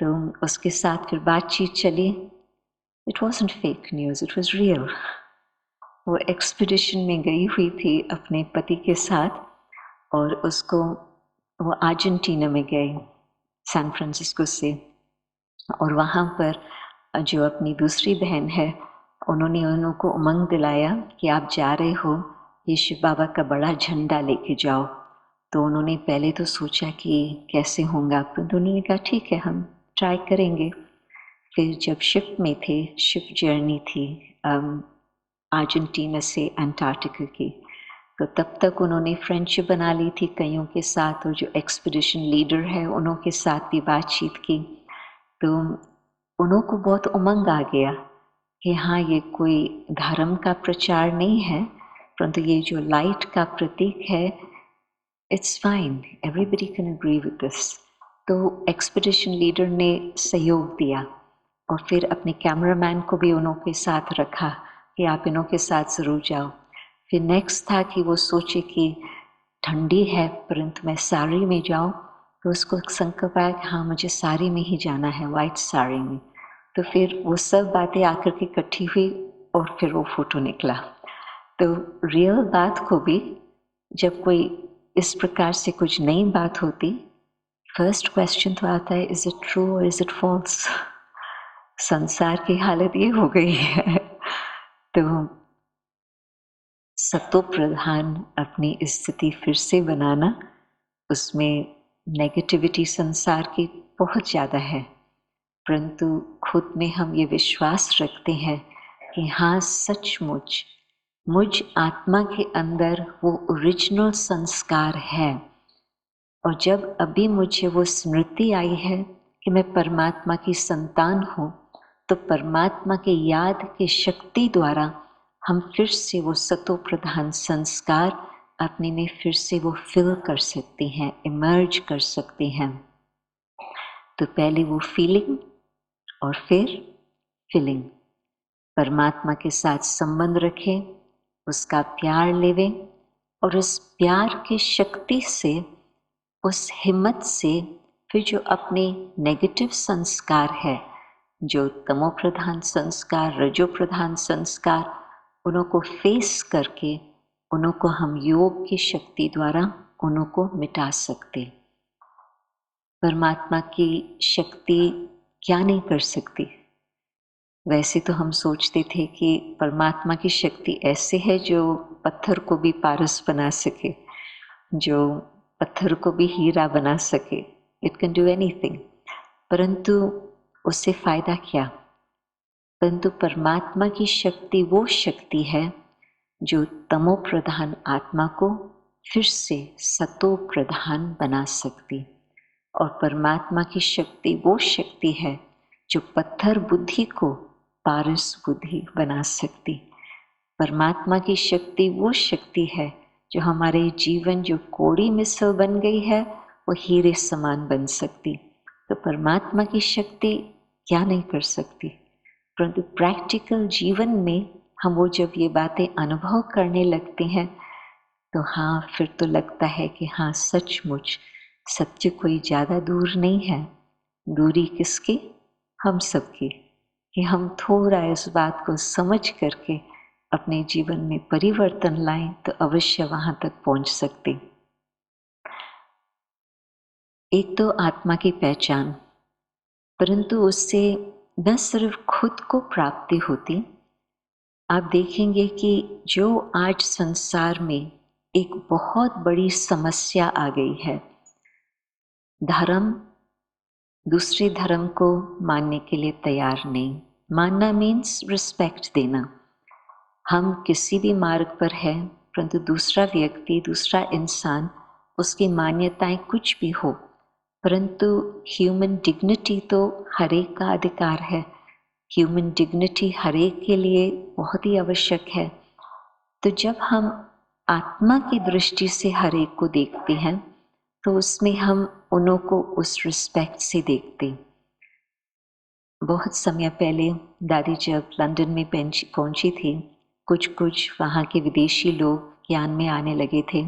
तो उसके साथ फिर बातचीत चली। It wasn't fake news, it was real. वो एक्सपीडिशन में गई हुई थी अपने पति के साथ, और उसको वो अर्जेंटीना में गए सैन फ्रांसिस्को से, और वहाँ पर जो अपनी दूसरी बहन है, उन्होंने उनको उमंग दिलाया कि आप जा रहे हो, ये शिव बाबा का बड़ा झंडा लेके जाओ। तो उन्होंने पहले तो सोचा कि कैसे होगा, परंतु उन्होंने कहा ठीक है, हम ट्राई करेंगे। फिर जब शिप में थे, शिप जर्नी थी अर्जेंटीना से अंटार्कटिका की, तो तब तक उन्होंने फ्रेंडशिप बना ली थी कईयों के साथ, और जो एक्सपीडिशन लीडर है उन्हों के साथ भी बातचीत की। तो उन्हों को बहुत उमंग आ गया कि हाँ, ये कोई धर्म का प्रचार नहीं है, परंतु ये जो लाइट का प्रतीक है, it's fine, everybody can agree with this. तो एक्सपीडिशन लीडर ने सहयोग दिया, और फिर अपने कैमरामैन को भी उन्हों के साथ रखा कि आप इन्हों के साथ ज़रूर जाओ। फिर नेक्स्ट था कि वो सोचे कि ठंडी है, परंतु मैं साड़ी में जाऊँ, तो उसको संकल्प आया कि हाँ मुझे साड़ी में ही जाना है, वाइट साड़ी में। तो फिर वो सब बातें आकर के इकट्ठी हुई और फिर वो फोटो निकला। तो रियल बात को भी जब कोई इस प्रकार से कुछ नई बात होती, फर्स्ट क्वेश्चन तो आता है, इज इट ट्रू और इज इट फॉल्स। संसार की हालत ये हो गई है। तो सतो प्रधान अपनी स्थिति फिर से बनाना, उसमें नेगेटिविटी संसार की बहुत ज़्यादा है, परंतु खुद में हम ये विश्वास रखते हैं कि हाँ सचमुच मुझ आत्मा के अंदर वो ओरिजिनल संस्कार है। और जब अभी मुझे वो स्मृति आई है कि मैं परमात्मा की संतान हूँ, तो परमात्मा के याद की शक्ति द्वारा हम फिर से वो सतो प्रधान संस्कार अपने में फिर से वो फिल कर सकते हैं, इमर्ज कर सकते हैं। तो पहले वो फीलिंग और फिर फीलिंग, परमात्मा के साथ संबंध रखें, उसका प्यार लेवें और उस प्यार की शक्ति से, उस हिम्मत से फिर जो अपने नेगेटिव संस्कार है, जो तमो प्रधान संस्कार, रजो प्रधान संस्कार, उन्हों को फेस करके उन्हों को हम योग की शक्ति द्वारा उन्हों को मिटा सकते। परमात्मा की शक्ति क्या नहीं कर सकती। वैसे तो हम सोचते थे कि परमात्मा की शक्ति ऐसे है जो पत्थर को भी पारस बना सके, जो पत्थर को भी हीरा बना सके, इट कैन डू एनीथिंग। परंतु उससे फायदा क्या? परंतु परमात्मा की शक्ति वो शक्ति है जो तमो प्रधान आत्मा को फिर से सतो प्रधान बना सकती, और परमात्मा की शक्ति वो शक्ति है जो पत्थर बुद्धि को पारस बुद्धि बना सकती। परमात्मा की शक्ति वो शक्ति है जो हमारे जीवन जो कोड़ी मिसल बन गई है वो हीरे समान बन सकती। तो परमात्मा की शक्ति क्या नहीं कर सकती, परंतु प्रैक्टिकल जीवन में हम वो जब ये बातें अनुभव करने लगते हैं तो हाँ फिर तो लगता है कि हाँ सचमुच सत्य कोई ज़्यादा दूर नहीं है। दूरी किसकी? हम सबकी। कि हम थोड़ा इस बात को समझ करके अपने जीवन में परिवर्तन लाएं तो अवश्य वहां तक पहुंच सकते। एक तो आत्मा की पहचान, परंतु उससे न सिर्फ खुद को प्राप्ति होती, आप देखेंगे कि जो आज संसार में एक बहुत बड़ी समस्या आ गई है, धर्म दूसरे धर्म को मानने के लिए तैयार नहीं। मानना मीन्स रिस्पेक्ट देना। हम किसी भी मार्ग पर है, परंतु दूसरा व्यक्ति, दूसरा इंसान, उसकी मान्यताएं कुछ भी हो, परंतु ह्यूमन डिग्निटी तो हर एक का अधिकार है। ह्यूमन डिग्निटी हर एक के लिए बहुत ही आवश्यक है। तो जब हम आत्मा की दृष्टि से हर एक को देखते हैं तो उसमें हम उन्हों को उस रिस्पेक्ट से देखते। बहुत समय पहले दादी जब लंदन में पहुंची थी, कुछ वहाँ के विदेशी लोग ज्ञान में आने लगे थे।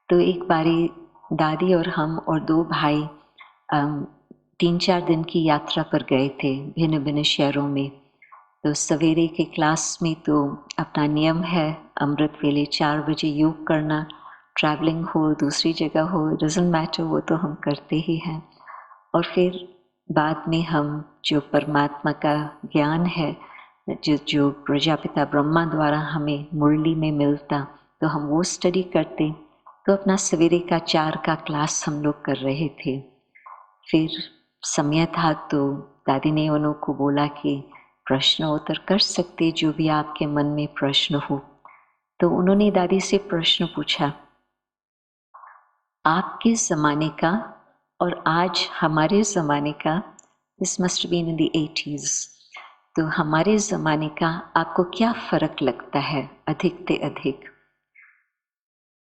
तो एक बारी दादी और हम और दो भाई 3-4 दिन की यात्रा पर गए थे भिन्न भिन्न शहरों में। तो सवेरे के क्लास में तो अपना नियम है अमृत वेले 4 बजे योग करना, ट्रैवलिंग हो दूसरी जगह हो, डजंट मैटर, वो तो हम करते ही हैं। और फिर बाद में हम जो परमात्मा का ज्ञान है जो प्रजापिता ब्रह्मा द्वारा हमें मुरली में मिलता, तो हम वो स्टडी करते। तो अपना सवेरे का 4 का क्लास हम लोग कर रहे थे। फिर समय था तो दादी ने उन्हों को बोला कि प्रश्न उत्तर कर सकते, जो भी आपके मन में प्रश्न हो। तो उन्होंने दादी से प्रश्न पूछा, आपके ज़माने का और आज हमारे ज़माने का, this must been in the 80s, तो हमारे ज़माने का आपको क्या फ़र्क लगता है अधिक से अधिक?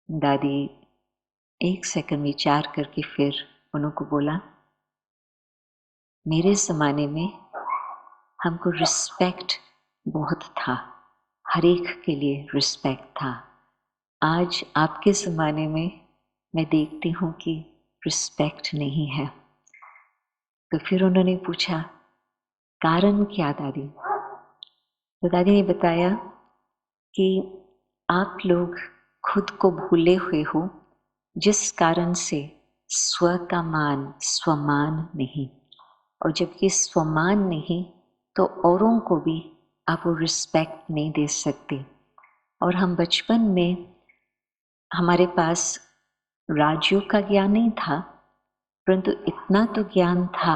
दादी 1 सेकंड विचार करके फिर उनको बोला, मेरे ज़माने में हमको रिस्पेक्ट बहुत था, हर एक के लिए रिस्पेक्ट था। आज आपके ज़माने में मैं देखती हूँ कि रिस्पेक्ट नहीं है। तो फिर उन्होंने पूछा, कारण क्या दादी? तो दादी ने बताया कि आप लोग खुद को भूले हुए हो, जिस कारण से स्व का मान स्वमान नहीं, और जबकि स्वमान नहीं तो औरों को भी आप वो रिस्पेक्ट नहीं दे सकते। और हम बचपन में हमारे पास राज्यों का ज्ञान नहीं था, परंतु इतना तो ज्ञान था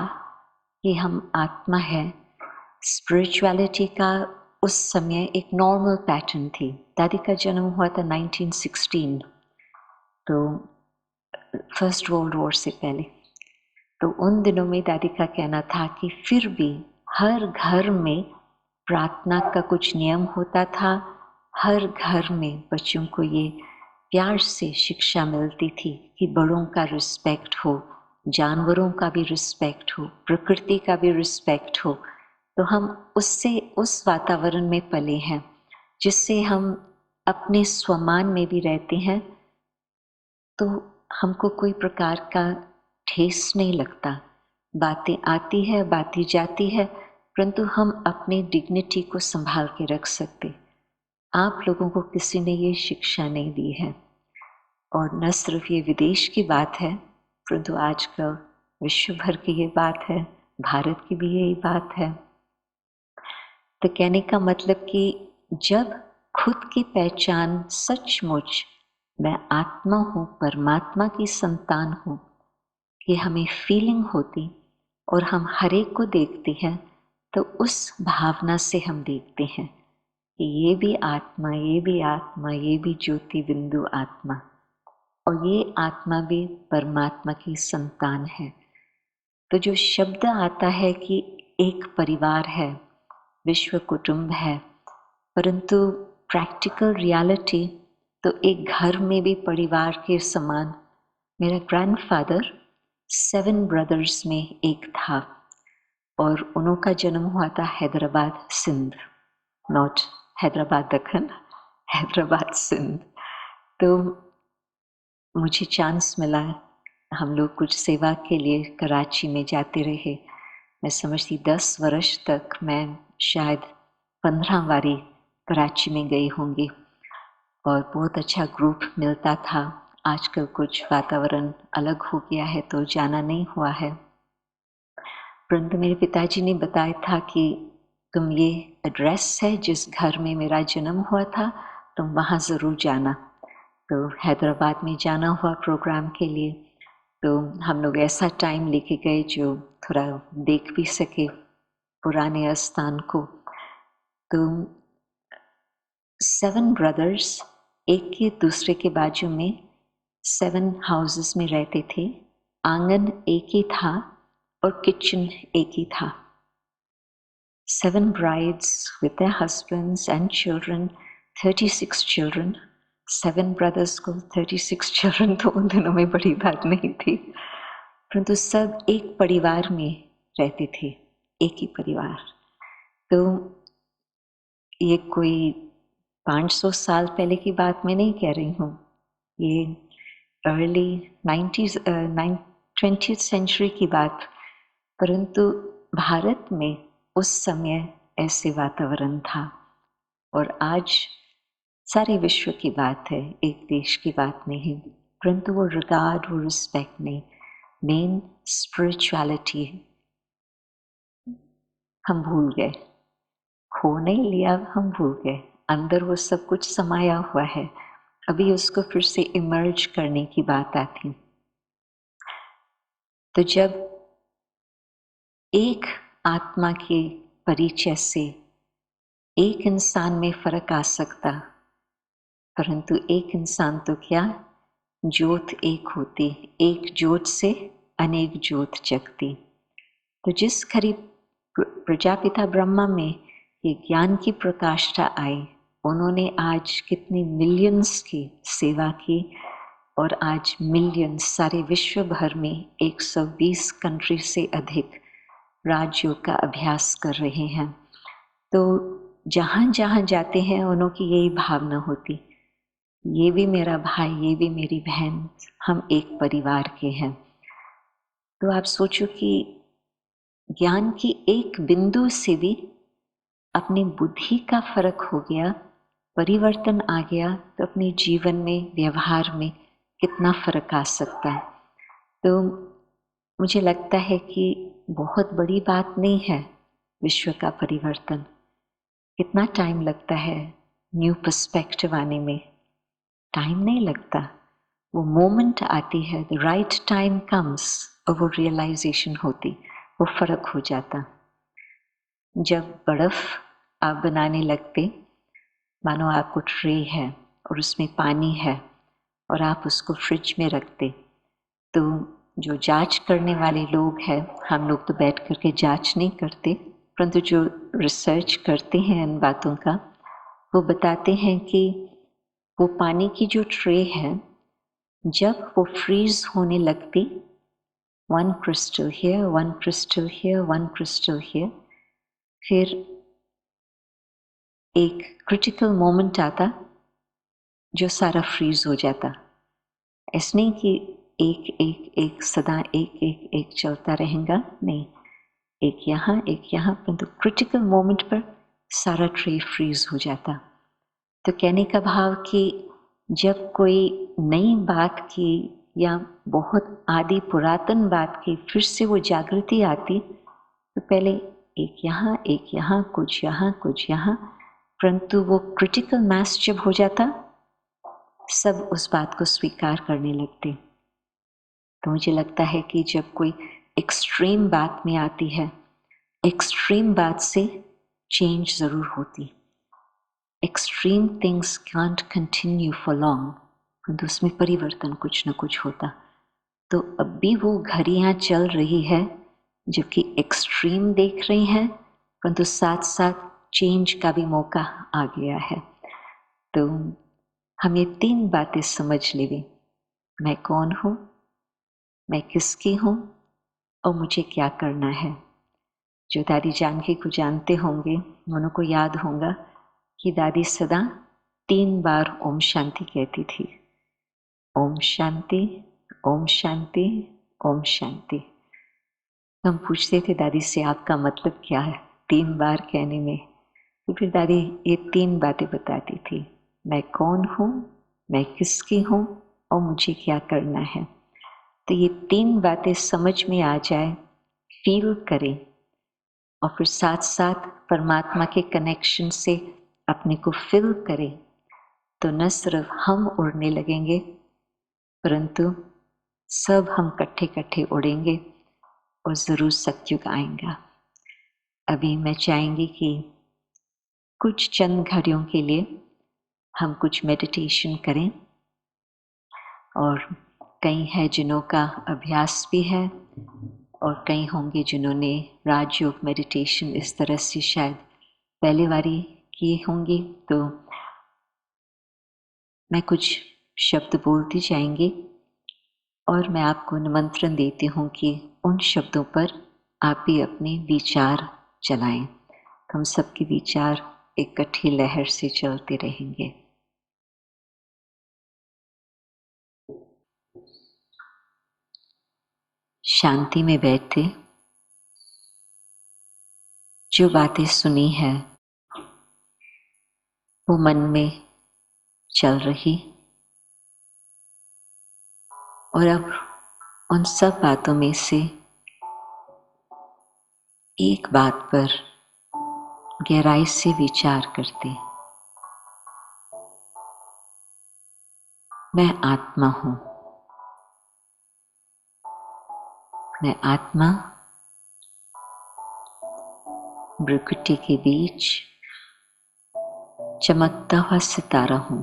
कि हम आत्मा है। स्पिरिचुअलिटी का उस समय एक नॉर्मल पैटर्न थी। दादी का जन्म हुआ था 1916, तो फर्स्ट वर्ल्ड वॉर से पहले। तो उन दिनों में दादी का कहना था कि फिर भी हर घर में प्रार्थना का कुछ नियम होता था, हर घर में बच्चों को ये प्यार से शिक्षा मिलती थी कि बड़ों का रिस्पेक्ट हो, जानवरों का भी रिस्पेक्ट हो, प्रकृति का भी रिस्पेक्ट हो। तो हम उससे उस वातावरण में पले हैं जिससे हम अपने स्वमान में भी रहते हैं, तो हमको कोई प्रकार का ठेस नहीं लगता। बातें आती है, बातें जाती है, परंतु हम अपने डिग्निटी को संभाल के रख सकते। आप लोगों को किसी ने ये शिक्षा नहीं दी है। और न सिर्फ ये विदेश की बात है, परंतु आजकल विश्व भर की ये बात है, भारत की भी यही बात है। तो कहने का मतलब कि जब खुद की पहचान सचमुच मैं आत्मा हूँ, परमात्मा की संतान हूँ, ये हमें फीलिंग होती और हम हर एक को देखते हैं, तो उस भावना से हम देखते हैं कि ये भी आत्मा, ये भी आत्मा, ये भी ज्योति बिंदु आत्मा, और ये आत्मा भी परमात्मा की संतान है। तो जो शब्द आता है कि एक परिवार है, विश्व कुटुंब है, परंतु प्रैक्टिकल रियलिटी तो एक घर में भी परिवार के समान। मेरा ग्रैंडफादर 7 ब्रदर्स में एक था और उनका जन्म हुआ था हैदराबाद सिंध, नॉट हैदराबाद दक्कन, हैदराबाद सिंध। तो मुझे चांस मिला, हम लोग कुछ सेवा के लिए कराची में जाते रहे। मैं समझती 10 वर्ष तक मैं शायद 15 बारी कराची में गई होंगी और बहुत अच्छा ग्रुप मिलता था। आजकल कुछ वातावरण अलग हो गया है तो जाना नहीं हुआ है, परंतु मेरे पिताजी ने बताया था कि तुम ये एड्रेस है जिस घर में मेरा जन्म हुआ था, तुम वहाँ ज़रूर जाना। तो हैदराबाद में जाना हुआ प्रोग्राम के लिए, तो हम लोग ऐसा टाइम लेके गए जो थोड़ा देख भी सके पुराने स्थान को। तो 7 ब्रदर्स एक के दूसरे के बाजू में 7 हाउसेस में रहते थे। आंगन एक ही था और किचन एक ही था। 7 brides with their husbands and children, 36 children. 7 brothers को 36 children तो उन दिनों में बड़ी बात नहीं थी, परंतु सब एक परिवार में रहते थे, एक ही परिवार। तो ये कोई 500 साल पहले की बात मैं नहीं कह रही हूँ, ये अर्ली 20th सेंचुरी की बात, परंतु भारत में उस समय ऐसे वातावरण था। और आज सारे विश्व की बात है, एक देश की बात नहीं, परंतु वो रिगार्ड, वो रिस्पेक्ट नहीं। मेन स्पिरिचुअलिटी हम भूल गए, खो नहीं लिया, हम भूल गए। अंदर वो सब कुछ समाया हुआ है, अभी उसको फिर से इमर्ज करने की बात आती। तो जब एक आत्मा के परिचय से एक इंसान में फर्क आ सकता, परंतु एक इंसान तो क्या, ज्योत एक होती, एक ज्योत से अनेक ज्योत जगती। तो जिस घड़ी प्रजापिता ब्रह्मा में ये ज्ञान की प्रकाष्ठा आई, उन्होंने आज कितनी मिलियंस की सेवा की और आज मिलियंस सारे विश्व भर में 120 कंट्री से अधिक राजयोग का अभ्यास कर रहे हैं। तो जहाँ जहाँ जाते हैं उनकी यही भावना होती, ये भी मेरा भाई, ये भी मेरी बहन, हम एक परिवार के हैं। तो आप सोचो कि ज्ञान की एक बिंदु से भी अपनी बुद्धि का फर्क हो गया, परिवर्तन आ गया, तो अपने जीवन में, व्यवहार में कितना फर्क आ सकता है। तो मुझे लगता है कि बहुत बड़ी बात नहीं है विश्व का परिवर्तन। कितना टाइम लगता है न्यू पर्सपेक्टिव आने में? टाइम नहीं लगता, वो मोमेंट आती है, द राइट टाइम कम्स और वो रियलाइजेशन होती, वो फर्क हो जाता। जब बर्फ आप बनाने लगते, मानो आपको ट्रे है और उसमें पानी है और आप उसको फ्रिज में रखते, तो जो जांच करने वाले लोग हैं, हम लोग तो बैठ करके जांच नहीं करते, परंतु जो रिसर्च करते हैं इन बातों का, वो बताते हैं कि वो पानी की जो ट्रे है, जब वो फ्रीज होने लगती, one crystal here, one crystal here, one crystal here, फिर एक क्रिटिकल मोमेंट आता जो सारा फ्रीज हो जाता। ऐसा नहीं कि एक एक एक सदा एक एक एक चलता रहेगा, नहीं, एक यहाँ, परंतु क्रिटिकल मोमेंट पर सारा ट्रे फ्रीज हो जाता। तो कहने का भाव कि जब कोई नई बात की या बहुत आदि पुरातन बात की फिर से वो जागृति आती, तो पहले एक यहाँ, कुछ यहाँ, कुछ यहाँ, परंतु वो क्रिटिकल मैस जब हो जाता, सब उस बात को स्वीकार करने लगते। तो मुझे लगता है कि जब कोई एक्सट्रीम बात में आती है, एक्सट्रीम बात से चेंज जरूर होती। Extreme things can't continue for long, परंतु उसमें परिवर्तन कुछ न कुछ होता। तो अब भी वो घड़ियां चल रही है, जबकि एक्सट्रीम देख रही हैं, परंतु साथ साथ चेंज का भी मौका आ गया है। तो हम ये 3 बातें समझ लेंगे, मैं कौन हूँ, मैं किसकी हूँ और मुझे क्या करना है। जो दादी जानकी को जानते होंगे, उनको याद होगा कि दादी सदा 3 बार ओम शांति कहती थी। ओम शांति, ओम शांति, ओम शांति। हम पूछते थे दादी से, आपका मतलब क्या है 3 बार कहने में? तो फिर दादी ये 3 बातें बताती थी, मैं कौन हूँ, मैं किसकी हूँ और मुझे क्या करना है। तो ये 3 बातें समझ में आ जाए, फील करें और फिर साथ साथ परमात्मा के कनेक्शन से अपने को फिल करें, तो न सिर्फ हम उड़ने लगेंगे, परंतु सब हम कट्ठे कट्ठे उड़ेंगे और ज़रूर सतयुग आएगा। अभी मैं चाहेंगी कि कुछ चंद घड़ियों के लिए हम कुछ मेडिटेशन करें, और कई है जिन्हों का अभ्यास भी है और कई होंगे जिन्होंने राजयोग मेडिटेशन इस तरह से शायद पहले बारी की होंगी। तो मैं कुछ शब्द बोलती जाएंगी और मैं आपको निमंत्रण देती हूँ कि उन शब्दों पर आप भी अपने विचार चलाएं। हम सबके विचार एक इकट्ठी लहर से चलते रहेंगे। शांति में बैठे, जो बातें सुनी है वो मन में चल रही, और अब उन सब बातों में से एक बात पर गहराई से विचार करते, मैं आत्मा हूं। मैं आत्मा भ्रुकुटी के बीच चमकता हुआ सितारा हूं।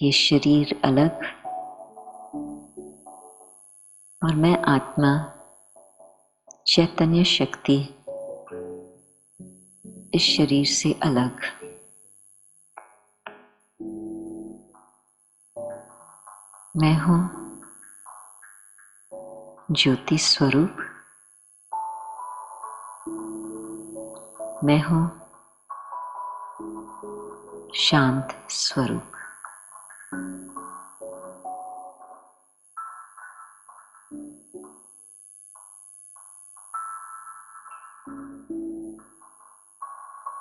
ये शरीर अलग और मैं आत्मा चैतन्य शक्ति इस शरीर से अलग। मैं हूं ज्योति स्वरूप। मैं हूं शांत स्वरूप।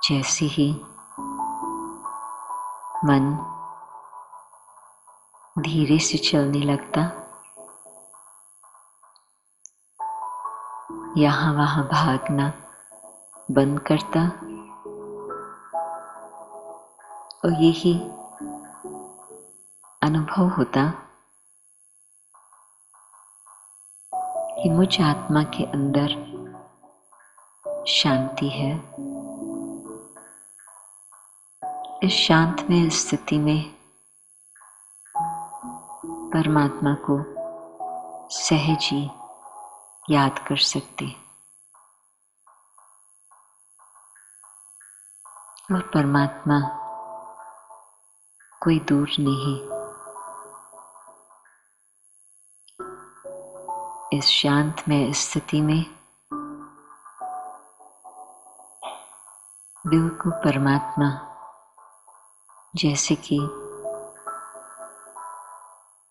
जैसे ही मन धीरे से चलने लगता, यहाँ वहाँ भागना बंद करता और यही अनुभव होता कि मुझ आत्मा के अंदर शांति है। इस शांतमय स्थिति में परमात्मा को सहज ही याद कर सकते और परमात्मा कोई दूर नहीं। इस शांतमय स्थिति में बिल्कुल परमात्मा जैसे कि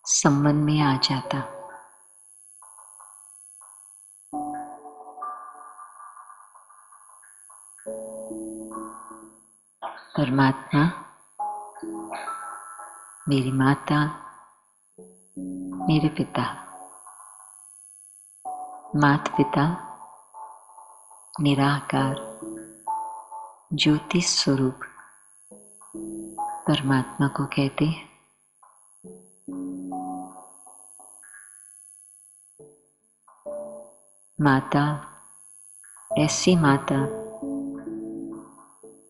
संबंध में आ जाता। परमात्मा मेरी माता, मेरे पिता, माता पिता निराकार ज्योति स्वरूप परमात्मा को कहते हैं। माता ऐसी माता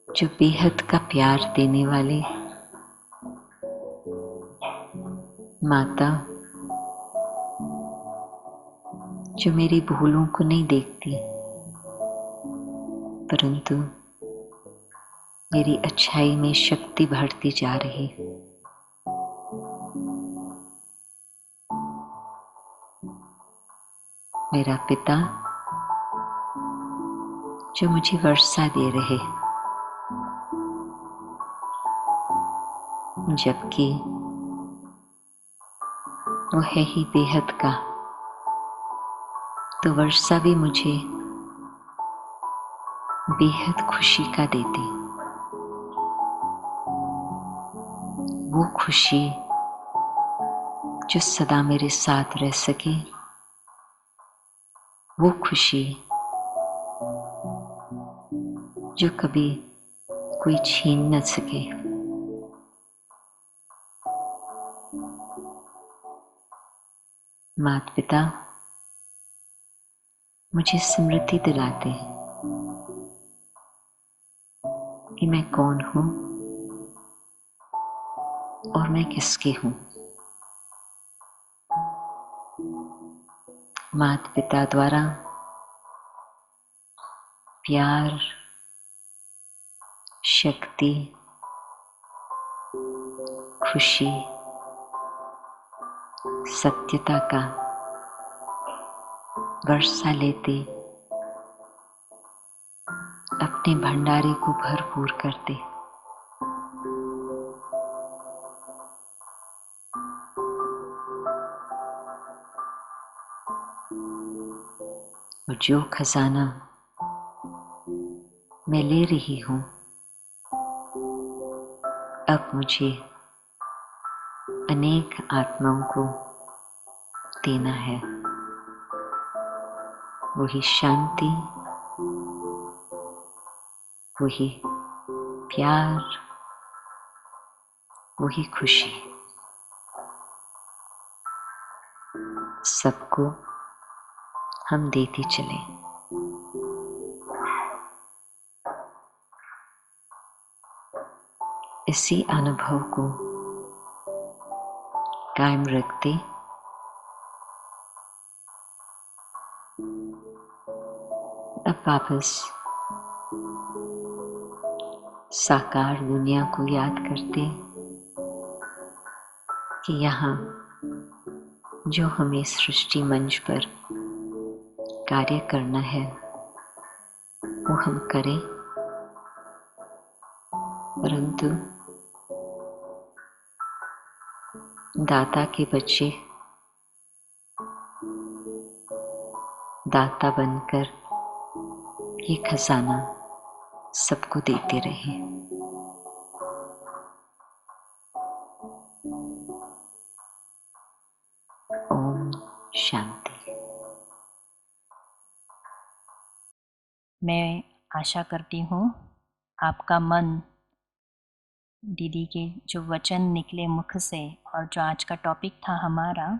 जो बेहद का प्यार देने वाली माता, जो मेरी भूलों को नहीं देखती परंतु मेरी अच्छाई में शक्ति बढ़ती जा रही। मेरा पिता जो मुझे वर्षा दे रहे, जबकि वो है ही बेहद का, तो वर्षा भी मुझे बेहद खुशी का देती। वो खुशी जो सदा मेरे साथ रह सके, वो खुशी जो कभी कोई छीन न सके। माता पिता मुझे स्मृति दिलाते हैं कि मैं कौन हूँ और मैं किसकी हूँ। माता पिता द्वारा प्यार, शक्ति, खुशी, सत्यता का वर्षा लेते अपने भंडारे को भरपूर करते। और जो खजाना मैं ले रही हूँ, अब मुझे अनेक आत्माओं को देना है। वही शांति, वही प्यार, वही खुशी सबको हम देते चले। इसी अनुभव को कायम रखते अब वापस साकार दुनिया को याद करते कि यहाँ जो हमें सृष्टि मंच पर कार्य करना है वो हम करें, परंतु दाता के बच्चे दाता बनकर ये खजाना सबको देते रहें। ओम शांति। मैं आशा करती हूँ आपका मन दीदी के जो वचन निकले मुख से और जो आज का टॉपिक था हमारा,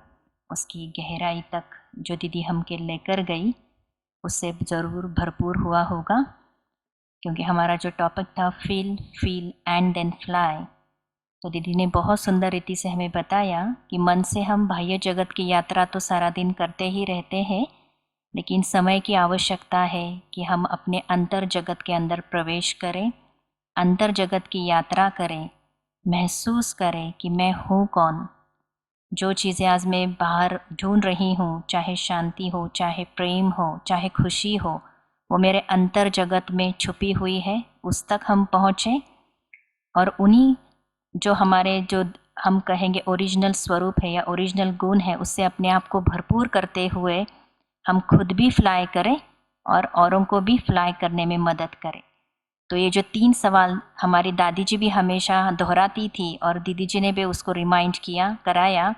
उसकी गहराई तक जो दीदी हमके लेकर गई उससे ज़रूर भरपूर हुआ होगा। क्योंकि हमारा जो टॉपिक था फील एंड देन फ्लाई, तो दीदी ने बहुत सुंदर रीति से हमें बताया कि मन से हम बाह्य जगत की यात्रा तो सारा दिन करते ही रहते हैं, लेकिन समय की आवश्यकता है कि हम अपने अंतर जगत के अंदर प्रवेश करें, अंतर जगत की यात्रा करें, महसूस करें कि मैं हूँ कौन। जो चीज़ें आज मैं बाहर ढूंढ रही हूँ, चाहे शांति हो, चाहे प्रेम हो, चाहे खुशी हो, वो मेरे अंतर जगत में छुपी हुई है। उस तक हम पहुँचें और उन्हीं जो हमारे जो हम कहेंगे ओरिजिनल स्वरूप है या ओरिजिनल गुण है, उससे अपने आप को भरपूर करते हुए हम खुद भी फ्लाई करें और औरों को भी फ्लाई करने में मदद करें। तो ये जो 3 सवाल हमारी दादी जी भी हमेशा दोहराती थी और दीदी जी ने भी उसको रिमाइंड कराया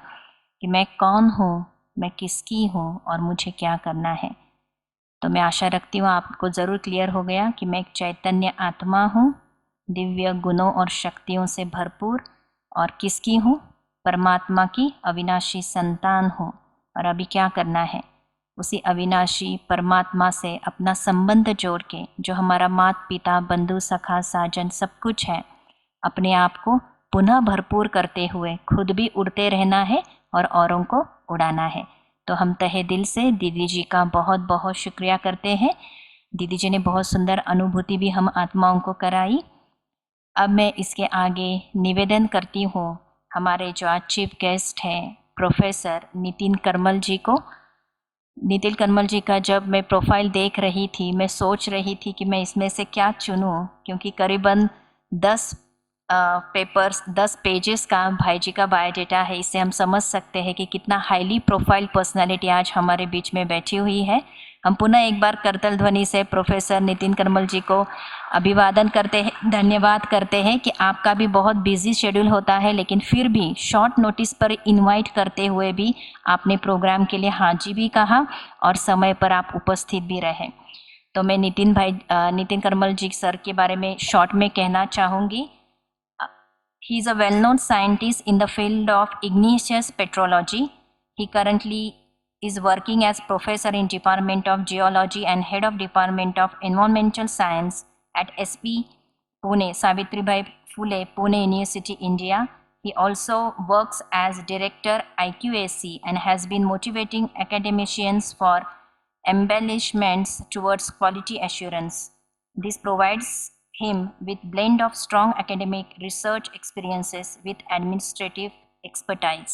कि मैं कौन हूँ, मैं किसकी हूँ और मुझे क्या करना है। तो मैं आशा रखती हूँ आपको ज़रूर क्लियर हो गया कि मैं एक चैतन्य आत्मा हूँ, दिव्य गुणों और शक्तियों से भरपूर, और किसकी हूँ, परमात्मा की अविनाशी संतान हूँ। और अभी क्या करना है, उसी अविनाशी परमात्मा से अपना संबंध जोड़ के, जो हमारा माता पिता बंधु सखा साजन सब कुछ है, अपने आप को पुनः भरपूर करते हुए खुद भी उड़ते रहना है और औरों को उड़ाना है। तो हम तहे दिल से दीदी जी का बहुत बहुत शुक्रिया करते हैं। दीदी जी ने बहुत सुंदर अनुभूति भी हम आत्माओं को कराई। अब मैं इसके आगे निवेदन करती हूँ हमारे जो आज चीफ गेस्ट हैं प्रोफेसर नितिन करमल जी को। नितिन करमल जी का जब मैं प्रोफाइल देख रही थी, मैं सोच रही थी कि मैं इसमें से क्या चुनूं, क्योंकि करीबन 10 पेपर्स 10 पेजेस का भाई जी का बायोडेटा है। इससे हम समझ सकते हैं कि कितना हाईली प्रोफाइल पर्सनालिटी आज हमारे बीच में बैठी हुई है। हम पुनः एक बार करतल ध्वनि से प्रोफेसर नितिन करमल जी को अभिवादन करते हैं, धन्यवाद करते हैं कि आपका भी बहुत बिजी शेड्यूल होता है, लेकिन फिर भी शॉर्ट नोटिस पर इनवाइट करते हुए भी आपने प्रोग्राम के लिए हाँ जी भी कहा और समय पर आप उपस्थित भी रहे। तो मैं नितिन करमल जी सर के बारे में शॉर्ट में कहना चाहूँगी। He is a well-known scientist in the field of igneous petrology. He currently is working as professor in Department of Geology and head of Department of Environmental Science at SP Pune, Savitribai Phule, Pune University, India. He also works as director IQAC and has been motivating academicians for embellishments towards quality assurance. This provides him with blend of strong academic research experiences with administrative expertise.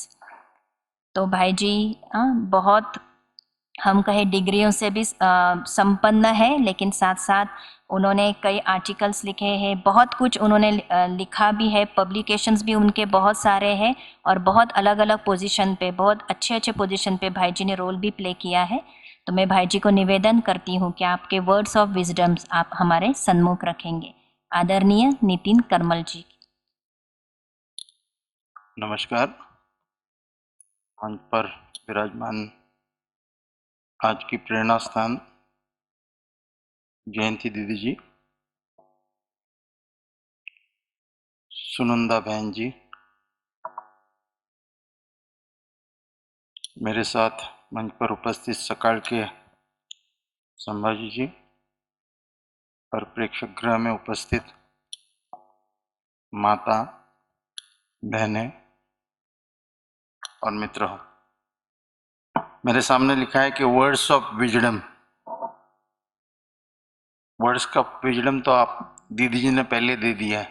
तो भाई जी बहुत हम कहे डिग्रियों से भी संपन्न है, लेकिन साथ साथ उन्होंने कई आर्टिकल्स लिखे हैं, बहुत कुछ उन्होंने लिखा भी है, पब्लिकेशंस भी उनके बहुत सारे हैं और बहुत अलग अलग पोजीशन पे, बहुत अच्छे अच्छे पोजीशन पे भाई जी ने रोल भी प्ले किया है। तो मैं भाई जी को निवेदन करती हूँ कि आपके वर्ड्स ऑफ विजडम्स आप हमारे सन्मुख रखेंगे। आदरणीय नितिन करमल जी। नमस्कार। मंच पर विराजमान आज की प्रेरणा स्थान जयंती दीदी जी, सुनंदा बहन जी, मेरे साथ मंच पर उपस्थित सकाल के संभाजी जी और प्रेक्षक गृह में उपस्थित माता बहनें और मित्र हो। मेरे सामने लिखा है कि वर्ड्स ऑफ विजडम। वर्ड्स का विजडम तो आप दीदी जी ने पहले दे दिया है,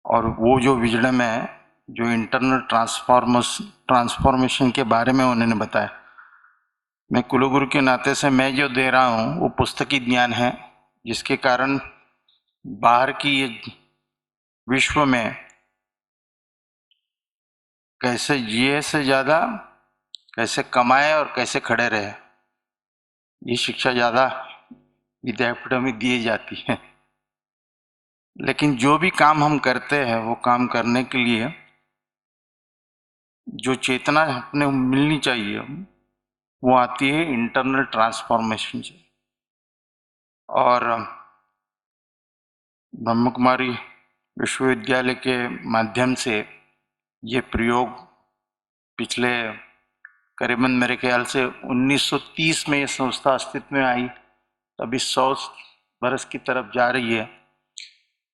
और वो जो विजडम है, जो इंटरनल ट्रांसफॉर्मेशन के बारे में उन्होंने बताया, मैं कुलगुरु के नाते से मैं जो दे रहा हूँ वो पुस्तकी ज्ञान है, जिसके कारण बाहर की ये विश्व में कैसे जिए से ज़्यादा कैसे कमाए और कैसे खड़े रहे, ये शिक्षा ज़्यादा विद्यापीठों में दी जाती है। लेकिन जो भी काम हम करते हैं वो काम करने के लिए जो चेतना अपने को मिलनी चाहिए वो आती है इंटरनल ट्रांसफॉर्मेशन से। और ब्रह्म कुमारी विश्वविद्यालय के माध्यम से ये प्रयोग पिछले करीबन मेरे ख्याल से 1930 में ये संस्था अस्तित्व में आई, अभी 100 बरस की तरफ जा रही है।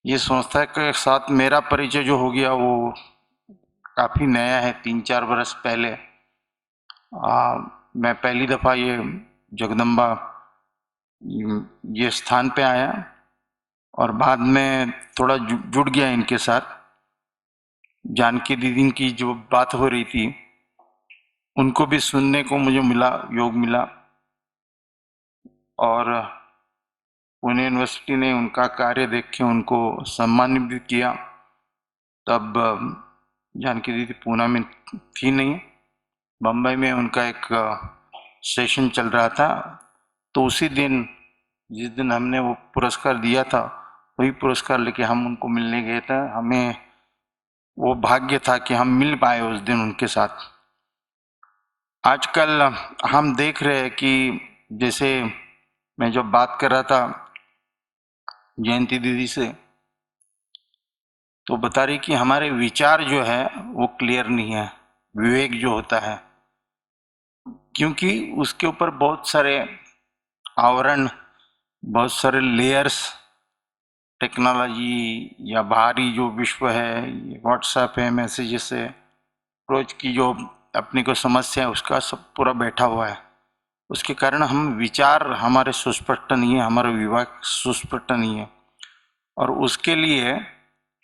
ये संस्था के साथ मेरा परिचय जो हो गया वो काफ़ी नया है। 3-4 बरस पहले मैं पहली दफ़ा ये जगदम्बा ये स्थान पे आया और बाद में थोड़ा जुड़ गया इनके साथ। जानकी दीदी की जो बात हो रही थी उनको भी सुनने को मुझे मिला, योग मिला। और पुणे यूनिवर्सिटी ने उनका कार्य देख के उनको सम्मानित भी किया। तब जानकी दीदी पूना में थी नहीं, बम्बई में उनका एक सेशन चल रहा था। तो उसी दिन जिस दिन हमने वो पुरस्कार दिया था वही पुरस्कार लेके हम उनको मिलने गए थे। हमें वो भाग्य था कि हम मिल पाए उस दिन उनके साथ। आजकल हम देख रहे हैं कि जैसे मैं जब बात कर रहा था जयंती दीदी से, तो बता रही कि हमारे विचार जो है वो क्लियर नहीं है, विवेक जो होता है, क्योंकि उसके ऊपर बहुत सारे आवरण, बहुत सारे लेयर्स, टेक्नोलॉजी या बाहरी जो विश्व है, व्हाट्सएप है, मैसेजेस है, रोज की जो अपनी को समस्या है उसका सब पूरा बैठा हुआ है। उसके कारण हम विचार हमारे सुस्पष्ट नहीं है, हमारा विवेक सुस्पष्ट नहीं है। और उसके लिए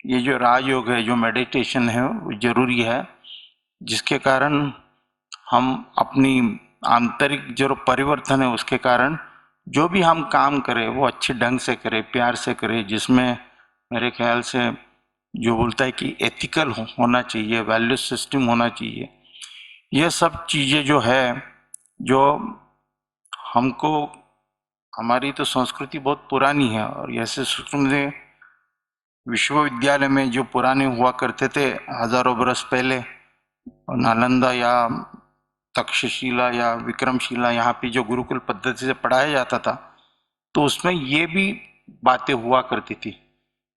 ये जो राजयोग है, जो मेडिटेशन है वो जरूरी है, जिसके कारण हम अपनी आंतरिक जो परिवर्तन है उसके कारण जो भी हम काम करें वो अच्छे ढंग से करें, प्यार से करें, जिसमें मेरे ख्याल से जो बोलता है कि एथिकल होना चाहिए, वैल्यू सिस्टम होना चाहिए। ये सब चीज़ें जो है, जो हमको, हमारी तो संस्कृति बहुत पुरानी है और ऐसे संस्कृति विश्वविद्यालय में जो पुराने हुआ करते थे हजारों बरस पहले, नालंदा या तक्षशिला या विक्रमशिला, यहाँ पे जो गुरुकुल पद्धति से पढ़ाया जाता था, तो उसमें ये भी बातें हुआ करती थी।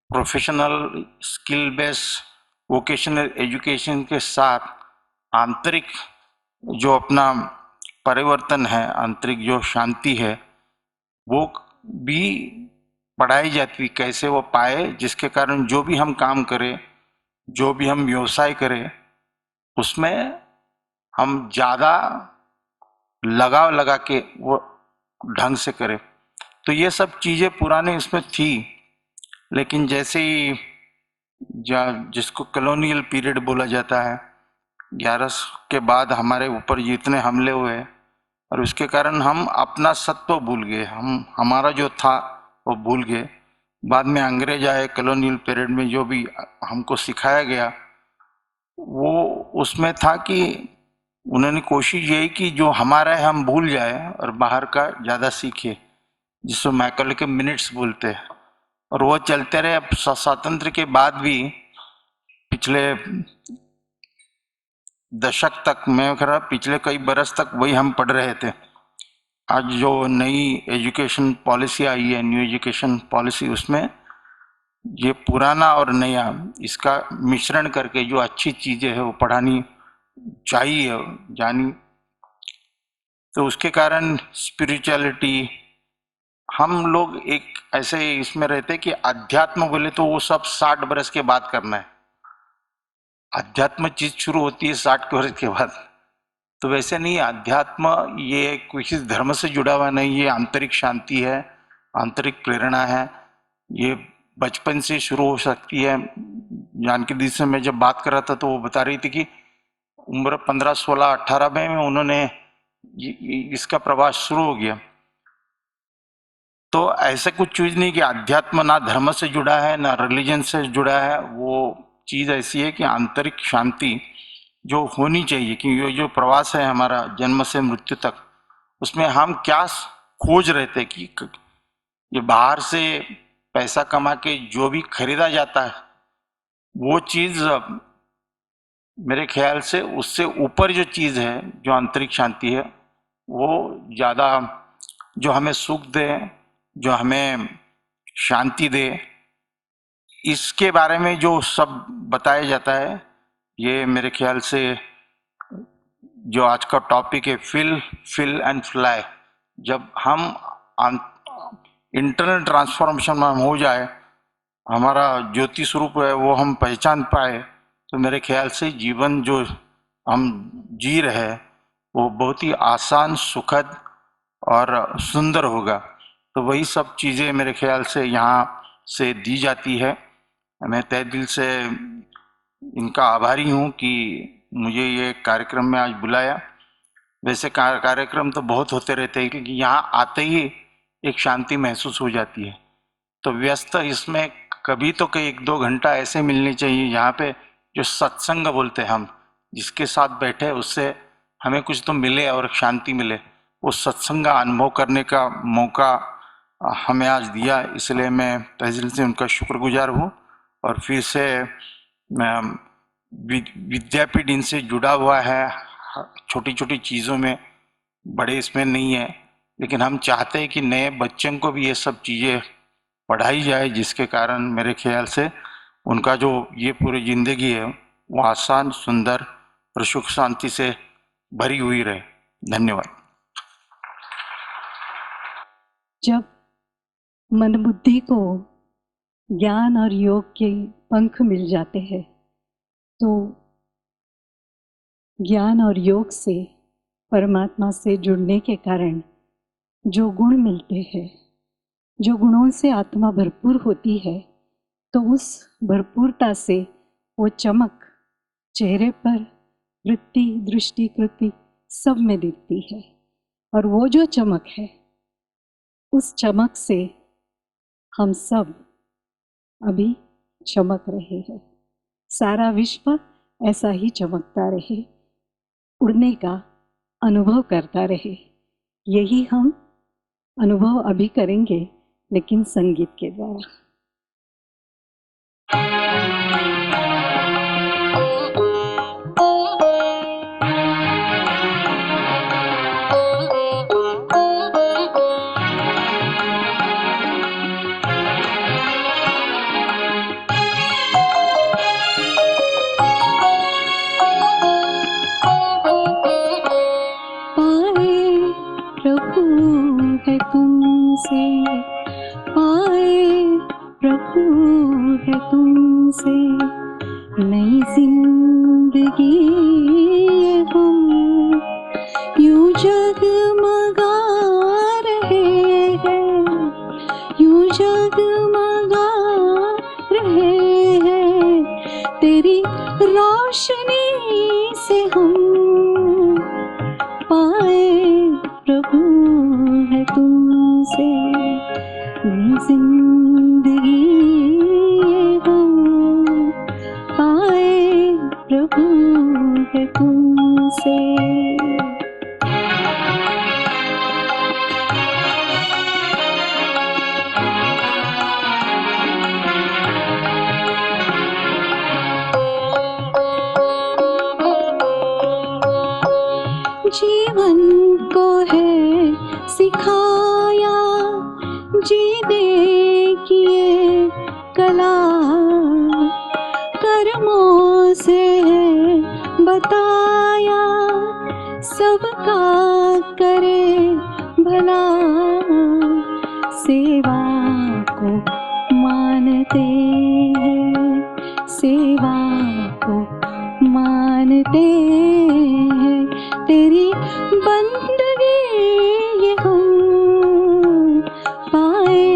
Professional skill based vocational education के साथ आंतरिक जो अपना परिवर्तन है, आंतरिक जो शांति है, वो भी पढ़ाई जाती, कैसे वो पाए, जिसके कारण जो भी हम काम करें, जो भी हम व्यवसाय करें, उसमें हम ज़्यादा लगाव लगा के वो ढंग से करें। तो ये सब चीज़ें पुराने इसमें थी, लेकिन जैसे ही जिसको कॉलोनियल पीरियड बोला जाता है, 11 के बाद हमारे ऊपर जितने हमले हुए और उसके कारण हम अपना सत्व भूल गए, हम हमारा जो था वो भूल गए। बाद में अंग्रेज आए, कॉलोनियल पीरियड में जो भी हमको सिखाया गया वो उसमें था कि उन्होंने कोशिश यही की जो हमारा है हम भूल जाए और बाहर का ज़्यादा सीखे, जिसको मैकल के मिनट्स बोलते हैं। और वो चलते रहे। अब स्वातंत्र के बाद भी पिछले दशक तक, मैं कह रहा पिछले कई बरस तक वही हम पढ़ रहे थे। आज जो नई एजुकेशन पॉलिसी आई है, न्यू एजुकेशन पॉलिसी, उसमें ये पुराना और नया इसका मिश्रण करके जो अच्छी चीज़ें है वो पढ़ानी चाहिए, जानी। तो उसके कारण स्पिरिचुअलिटी, हम लोग एक ऐसे इसमें रहते कि अध्यात्म बोले तो वो सब 60 बरस के बाद करना है। अध्यात्म चीज शुरू होती है 60 वर्ष के बाद। तो वैसे नहीं, अध्यात्म ये किसी धर्म से जुड़ा हुआ नहीं, ये आंतरिक शांति है, आंतरिक प्रेरणा है। ये बचपन से शुरू हो सकती है। जानकी दी से मैं जब बात कर रहा था तो वो बता रही थी कि उम्र 15, 16, 18 में उन्होंने इसका प्रवास शुरू हो गया। तो ऐसा कुछ चीज नहीं कि अध्यात्म ना धर्म से जुड़ा है ना रिलीजन से जुड़ा है। वो चीज ऐसी है कि आंतरिक शांति जो होनी चाहिए कि ये जो प्रवास है हमारा जन्म से मृत्यु तक, उसमें हम क्या खोज रहे थे कि ये बाहर से पैसा कमा के जो भी खरीदा जाता है वो चीज मेरे ख्याल से उससे ऊपर जो चीज है, जो आंतरिक शांति है, वो ज्यादा जो हमें सुख दे, जो हमें शांति दे, इसके बारे में जो सब बताया जाता है, ये मेरे ख्याल से जो आज का टॉपिक है फिल एंड फ्लाई, जब हम इंटरनल ट्रांसफॉर्मेशन में हम हो जाए, हमारा ज्योति स्वरूप है वो हम पहचान पाए, तो मेरे ख्याल से जीवन जो हम जी रहे हैं वो बहुत ही आसान, सुखद और सुंदर होगा। तो वही सब चीज़ें मेरे ख्याल से यहाँ से दी जाती है। मैं तहे दिल से इनका आभारी हूँ कि मुझे ये कार्यक्रम में आज बुलाया। वैसे कार्यक्रम तो बहुत होते रहते हैं, क्योंकि यहाँ आते ही एक शांति महसूस हो जाती है। तो व्यस्त इसमें कभी तो कई 1-2 घंटा ऐसे मिलने चाहिए यहाँ पे जो सत्संग बोलते हैं, हम जिसके साथ बैठे उससे हमें कुछ तो मिले और शांति मिले। वो सत्संग का अनुभव करने का मौका हमें आज दिया, इसलिए मैं तहे दिल से उनका शुक्रगुजार हूँ। और फिर से विद्यापीठ इनसे जुड़ा हुआ है, छोटी छोटी चीज़ों में, बड़े इसमें नहीं है, लेकिन हम चाहते हैं कि नए बच्चों को भी ये सब चीज़ें पढ़ाई जाए, जिसके कारण मेरे ख्याल से उनका जो ये पूरी जिंदगी है वो आसान, सुंदर और सुख शांति से भरी हुई रहे। धन्यवाद। जब मन बुद्धि को ज्ञान और योग के पंख मिल जाते हैं तो ज्ञान और योग से, परमात्मा से जुड़ने के कारण जो गुण मिलते हैं, जो गुणों से आत्मा भरपूर होती है, तो उस भरपूरता से वो चमक चेहरे पर, वृत्ति, दृष्टि, कृति सब में दिखती है। और वो जो चमक है, उस चमक से हम सब अभी चमक रहे हैं। सारा विश्व ऐसा ही चमकता रहे, उड़ने का अनुभव करता रहे। यही हम अनुभव अभी करेंगे, लेकिन संगीत के द्वारा। है तुमसे नई जिंदगी, हम यूं जगमगा रहे हैं, यूं जगमगा रहे हैं। तेरी रोशनी से हम पाए प्रभु है तुमसे नई जिंदगी, हम पाए प्रभु है तुमसे। जीवन को है सिखाया जीने की ये कला, कर्मों से है बताया सबका करे भला। सेवा को मानते हैं, सेवा को मानते हैं, तेरी बंदगी ये हम पाए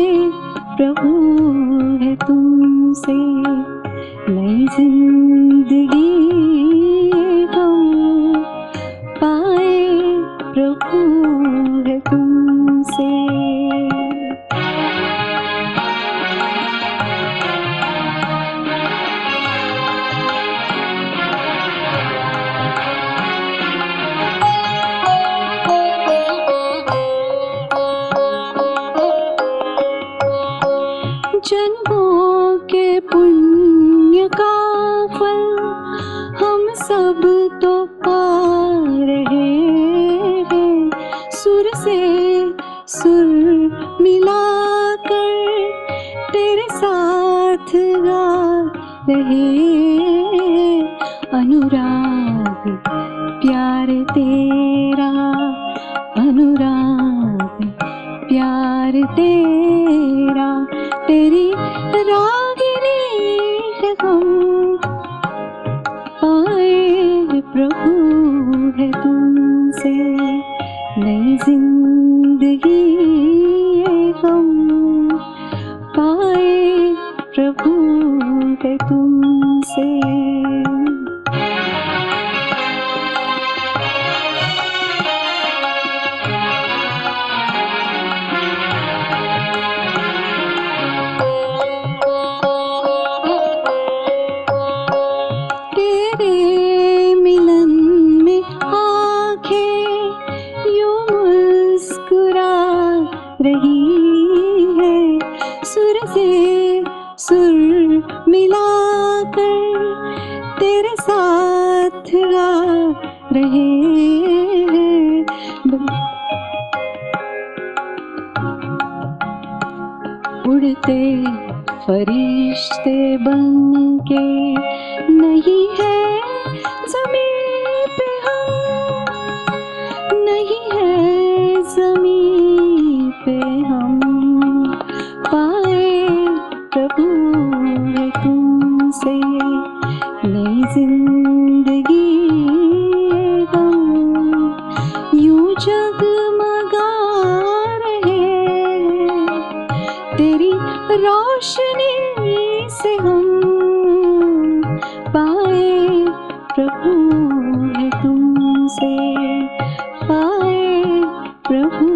सुर मिलाकर तेरे साथ गा रहे। अनुराग प्यार तेरा, अनुराग प्यार तेरा, तेरी रागिनी है हम, पाए प्रभु है तुमसे नई जिंदगी ये हम, पाए प्रभु है तुमसे। तेरे मिलन में आंखें यूं मुस्कुरा रही है, सुर से सुर मिलाकर तेरे साथ गा रहे हैं। उड़ते फरिश्ते बनके नहीं है ज़मीं पे हम, नहीं है ज़मीं पे हम, पाए प्रभु है तुमसे नई जिंदगी ये हम, यूं जगमगा रहे हैं तेरी रोशनी से हम, पाए प्रभु है तुमसे, पाए प्रभु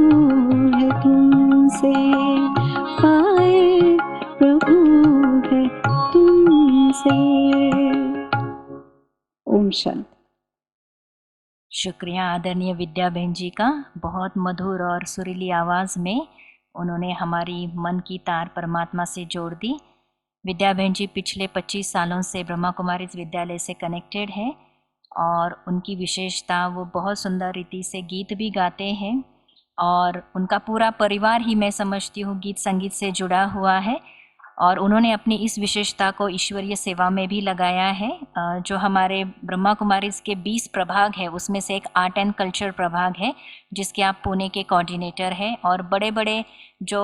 है तुमसे, पाए प्रभु है तुमसे। ओम शांति। शुक्रिया आदरणीय विद्या बहन जी का। बहुत मधुर और सुरीली आवाज़ में उन्होंने हमारी मन की तार परमात्मा से जोड़ दी। विद्या बहन जी पिछले 25 सालों से ब्रह्मा कुमारीज विद्यालय से कनेक्टेड है और उनकी विशेषता वो बहुत सुंदर रीति से गीत भी गाते हैं और उनका पूरा परिवार ही मैं समझती हूँ गीत संगीत से जुड़ा हुआ है और उन्होंने अपनी इस विशेषता को ईश्वरीय सेवा में भी लगाया है। जो हमारे ब्रह्मा कुमारीज के 20 प्रभाग है उसमें से एक आर्ट एंड कल्चर प्रभाग है जिसके आप पुणे के कोऑर्डिनेटर हैं और बड़े बड़े जो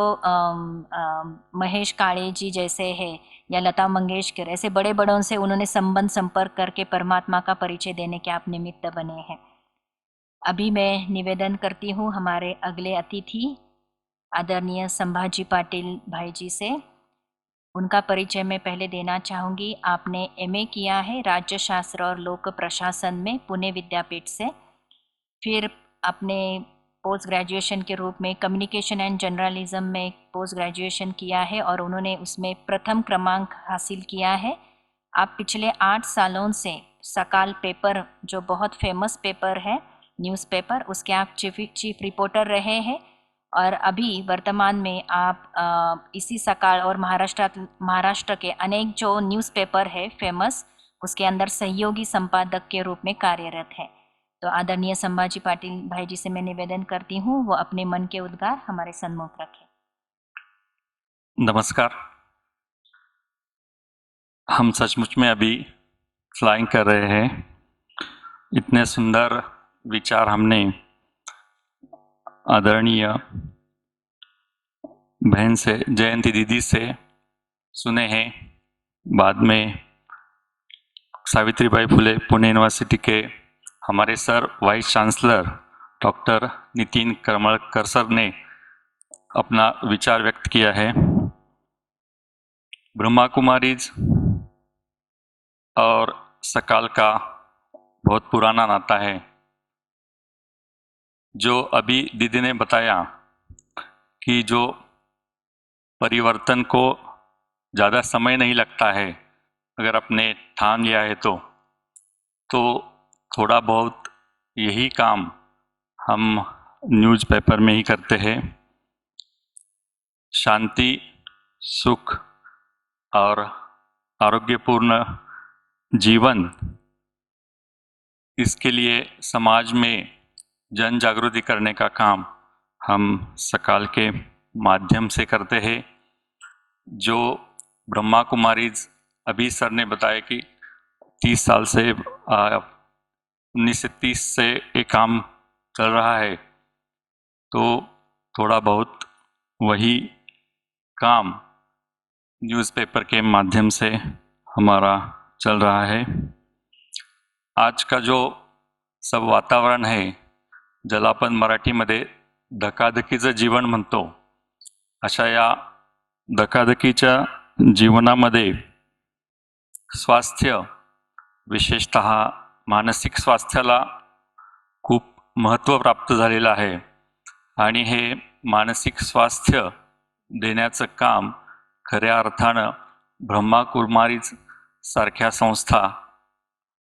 महेश काळे जी जैसे है या लता मंगेशकर ऐसे बड़े बड़ों से उन्होंने संबंध संपर्क करके परमात्मा का परिचय देने के आप निमित्त बने हैं। अभी मैं निवेदन करती हूँ हमारे अगले अतिथि आदरणीय संभाजी पाटिल भाई जी से। उनका परिचय मैं पहले देना चाहूँगी। आपने एमए किया है राज्य शास्त्र और लोक प्रशासन में पुणे विद्यापीठ से, फिर अपने पोस्ट ग्रेजुएशन के रूप में कम्युनिकेशन एंड जर्नलिज्म में पोस्ट ग्रेजुएशन किया है और उन्होंने उसमें प्रथम क्रमांक हासिल किया है। आप पिछले 8 सालों से सकाल पेपर जो बहुत फेमस पेपर है न्यूज़पेपर उसके आप चीफ रिपोर्टर रहे हैं और अभी वर्तमान में आप इसी सकाल और महाराष्ट्र के अनेक जो न्यूज़पेपर है फेमस उसके अंदर सहयोगी संपादक के रूप में कार्यरत है। तो आदरणीय संभाजी पाटिल भाई जी से मैं निवेदन करती हूँ वो अपने मन के उद्गार हमारे सम्मुख रखें। नमस्कार। हम सचमुच में अभी फ्लाइंग कर रहे हैं। इतने सुंदर विचार हमने आदरणीय बहन से जयंती दीदी से सुने हैं। बाद में सावित्रीबाई फुले पुणे यूनिवर्सिटी के हमारे sir vice chancellor doctor Nitin Karmalkar sir ने अपना विचार व्यक्त किया है। ब्रह्मा कुमारीज और सकाल का बहुत पुराना नाता है। जो अभी दीदी ने बताया कि जो परिवर्तन को ज़्यादा समय नहीं लगता है अगर आपने ठान लिया है तो थोड़ा बहुत यही काम हम न्यूज़पेपर में ही करते हैं। शांति, सुख और आरोग्यपूर्ण जीवन, इसके लिए समाज में जन जागृति करने का काम हम सकाल के माध्यम से करते हैं। जो ब्रह्मा कुमारीज अभी सर ने बताया कि 30 साल से 19 से 30 से ये काम चल रहा है, तो थोड़ा बहुत वही काम न्यूज़पेपर के माध्यम से हमारा चल रहा है। आज का जो सब वातावरण आहे, ज्याला आपण मराठीमध्ये धकाधकीचं जीवन म्हणतो, अशा या धकाधकीच्या जीवनामध्ये स्वास्थ्य, विशेषतः मानसिक स्वास्थ्याला खूप महत्त्व प्राप्त झालेलं आहे आणि हे मानसिक स्वास्थ्य देण्याचं काम खऱ्या अर्थानं ब्रह्मा कुमारीज सारख्या संस्था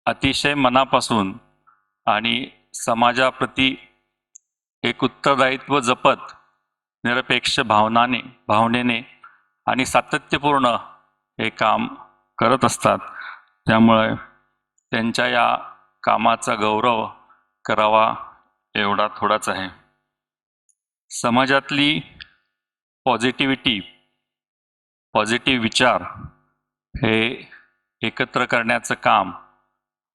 अतिशय मनापासून आणि समाजाप्रती एक उत्तरदायित्व जपत निरपेक्ष भावनेने आणि सातत्यपूर्ण हे काम करत असतात. त्यामुळे त्यांच्या या कामाचा गौरव करावा एवढा थोडाच आहे. समाजातली पॉझिटिव्हिटी, पॉझिटिव्ह विचार हे एकत्र करण्याचं काम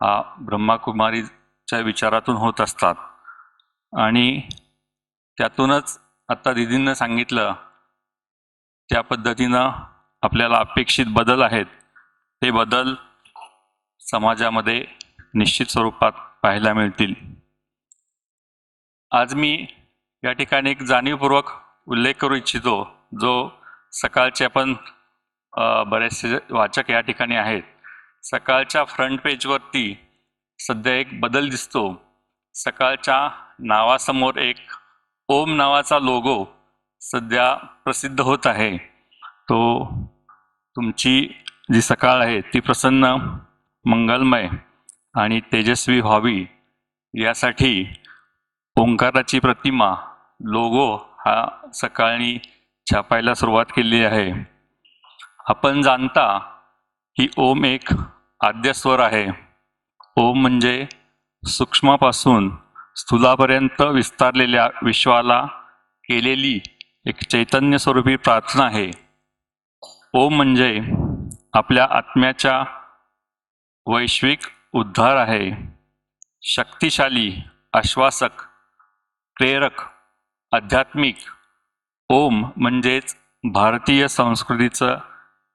हा ब्रह्माकुमारीच्या विचारातून होत असतात आणि त्यातूनच आता दीदींनं सांगितलं त्या पद्धतीनं आपल्याला अपेक्षित बदल आहेत, ते बदल समाजामध्ये निश्चित स्वरूपात पाहायला मिळतील. आज मी या ठिकाणी एक जाणीवपूर्वक उल्लेख करू इच्छितो, जो सकाळचे आपण बरेचसे वाचक या ठिकाणी आहेत. सकाळच्या फ्रंट पेजवरती सध्या एक बदल दिसतो. सकाळच्या नावासमोर एक ओम नावाचा लोगो सध्या प्रसिद्ध होत आहे. तो तुमची जी सकाळ आहे ती प्रसन्न, मंगलमय आणि तेजस्वी व्हावी यासाठी ओंकाराची प्रतिमा, लोगो हा सकाळी छापायला सुरुवात केली आहे. आपण जाणता की ओम एक आद्य स्वर आहे. ओम म्हणजे सूक्ष्मापासून स्थूलापर्यंत विस्तारलेल्या विश्वाला केलेली एक चैतन्य स्वरूपी प्रार्थना आहे. ओम म्हणजे आपल्या आत्म्याच्या वैश्विक उद्धार आहे. शक्तिशाली, आश्वासक, प्रेरक, आध्यात्मिक. ओम म्हणजेच भारतीय संस्कृतीचं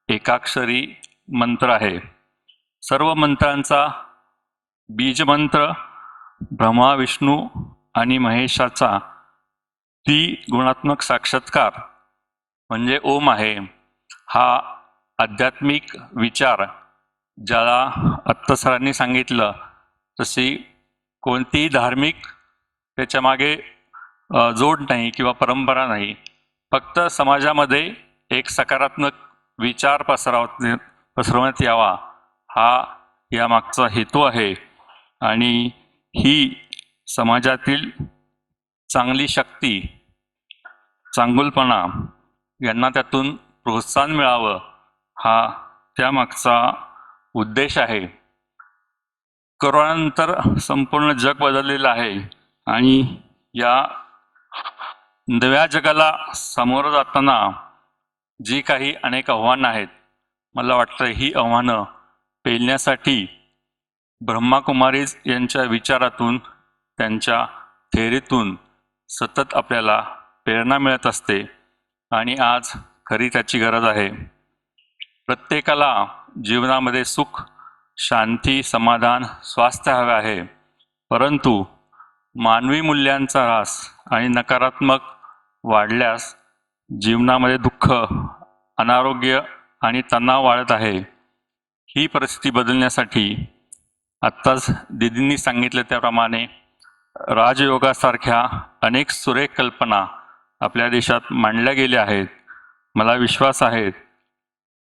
एकाक्षरी मंत्र आहे. सर्व मंत्रांचा बीजमंत्र ब्रह्मा, विष्णू आणि महेशाचा गुणात्मक साक्षात्कार म्हणजे ओम आहे. हा आध्यात्मिक विचार, ज्याला आत्ता सरांनी सांगितलं तशी कोणतीही धार्मिक त्याच्यामागे जोड नाही किंवा परंपरा नाही, फक्त समाजामध्ये एक सकारात्मक विचार पसरवण्यात यावा हा यामागचा हेतू आहे. आणि ही समाजातील चांगली शक्ती, चांगुलपणा यांना त्यातून प्रोत्साहन मिळावं हा त्यामागचा उद्देश आहे. कोरोनानंतर संपूर्ण जग बदललेलं आहे आणि या नव्या जगाला सामोरं जाताना जी काही अनेक आव्हानं आहेत, मला वाटतं ही आव्हानं पेलण्यासाठी ब्रह्माकुमारीज यांच्या विचारातून, त्यांच्या थेअरीतून सतत आपल्याला प्रेरणा मिळत असते आणि आज खरी त्याची गरज आहे. प्रत्येकाला जीवनामध्ये सुख, शांती, समाधान, स्वास्थ्य हवे आहे, परंतु मानवी मूल्यांचा ऱ्हास आणि नकारात्मक वाढल्यास जीवनामध्ये दुःख, अनारोग्य आणि तणाव वाढत आहे. ही परिस्थिती बदलण्यासाठी आत्ताच दीदींनी सांगितलं त्याप्रमाणे राजयोगासारख्या अनेक सुरेख कल्पना आपल्या देशात मांडल्या गेल्या आहेत. मला विश्वास आहे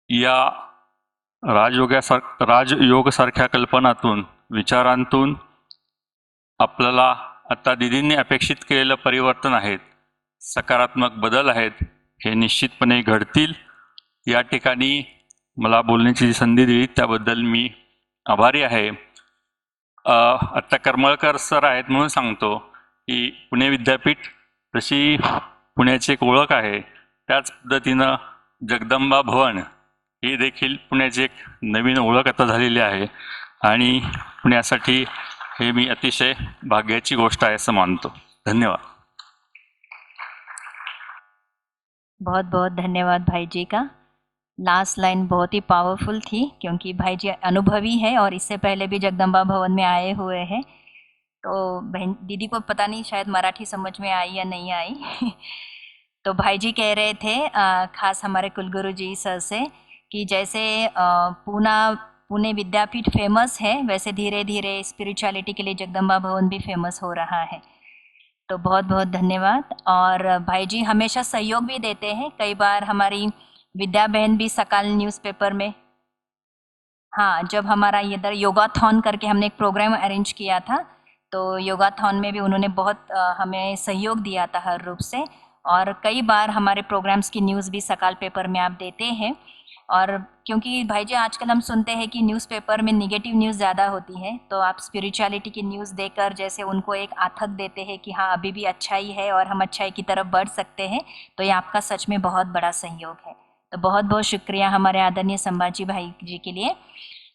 या राजयोगासारख्या कल्पनातून, विचारांतून आपल्याला आता दीदींनी अपेक्षित केलेलं परिवर्तन आहेत, सकारात्मक बदल आहेत, हे निश्चितपणे घडतील. या ठिकाणी मला बोलण्याची जी संधी दिली त्याबद्दल मी आभारी आहे. आत्ता करमळकर सर आहेत म्हणून सांगतो की पुणे विद्यापीठ जशी पुण्याची एक ओळख आहे त्याच पद्धतीनं जगदंबा भवन ही देखील पुण्याची एक नवीन ओळख आता झालेली आहे आणि पुण्यासाठी हे मी अतिशय भाग्याची गोष्ट आहे असं मानतो. धन्यवाद. बहुत बहुत धन्यवाद भाई जी का. लास्ट लाइन बहुत ही पावरफुल थी क्योंकि भाई जी अनुभवी है और इससे पहले भी जगदम्बा भवन में आए हुए हैं. तो बहन दीदी को पता नहीं शायद मराठी समझ में आई या नहीं आई. तो भाई जी कह रहे थे खास हमारे कुलगुरु जी सर से कि जैसे पुणे विद्यापीठ फेमस है वैसे धीरे धीरे स्पिरिचुअलिटी के लिए जगदम्बा भवन भी फेमस हो रहा है. तो बहुत बहुत धन्यवाद. और भाई जी हमेशा सहयोग भी देते हैं. कई बार हमारी विद्या बहन भी सकाल न्यूज़पेपर में, हाँ, जब हमारा इधर योगाथॉन करके हमने एक प्रोग्राम अरेंज किया था तो योगाथॉन में भी उन्होंने बहुत हमें सहयोग दिया था हर रूप से. और कई बार हमारे प्रोग्राम्स की न्यूज़ भी सकाल पेपर में आप देते हैं. और क्योंकि भाई जी आजकल हम सुनते हैं कि न्यूज़पेपर में नेगेटिव न्यूज़ ज़्यादा होती है तो आप स्पिरिचुअलिटी की न्यूज़ देकर जैसे उनको एक आथत देते हैं कि हाँ अभी भी अच्छाई है और हम अच्छाई की तरफ बढ़ सकते हैं, तो ये आपका सच में बहुत बड़ा सहयोग है. तो बहुत बहुत शुक्रिया हमारे आदरणीय संभाजी भाई जी के लिए.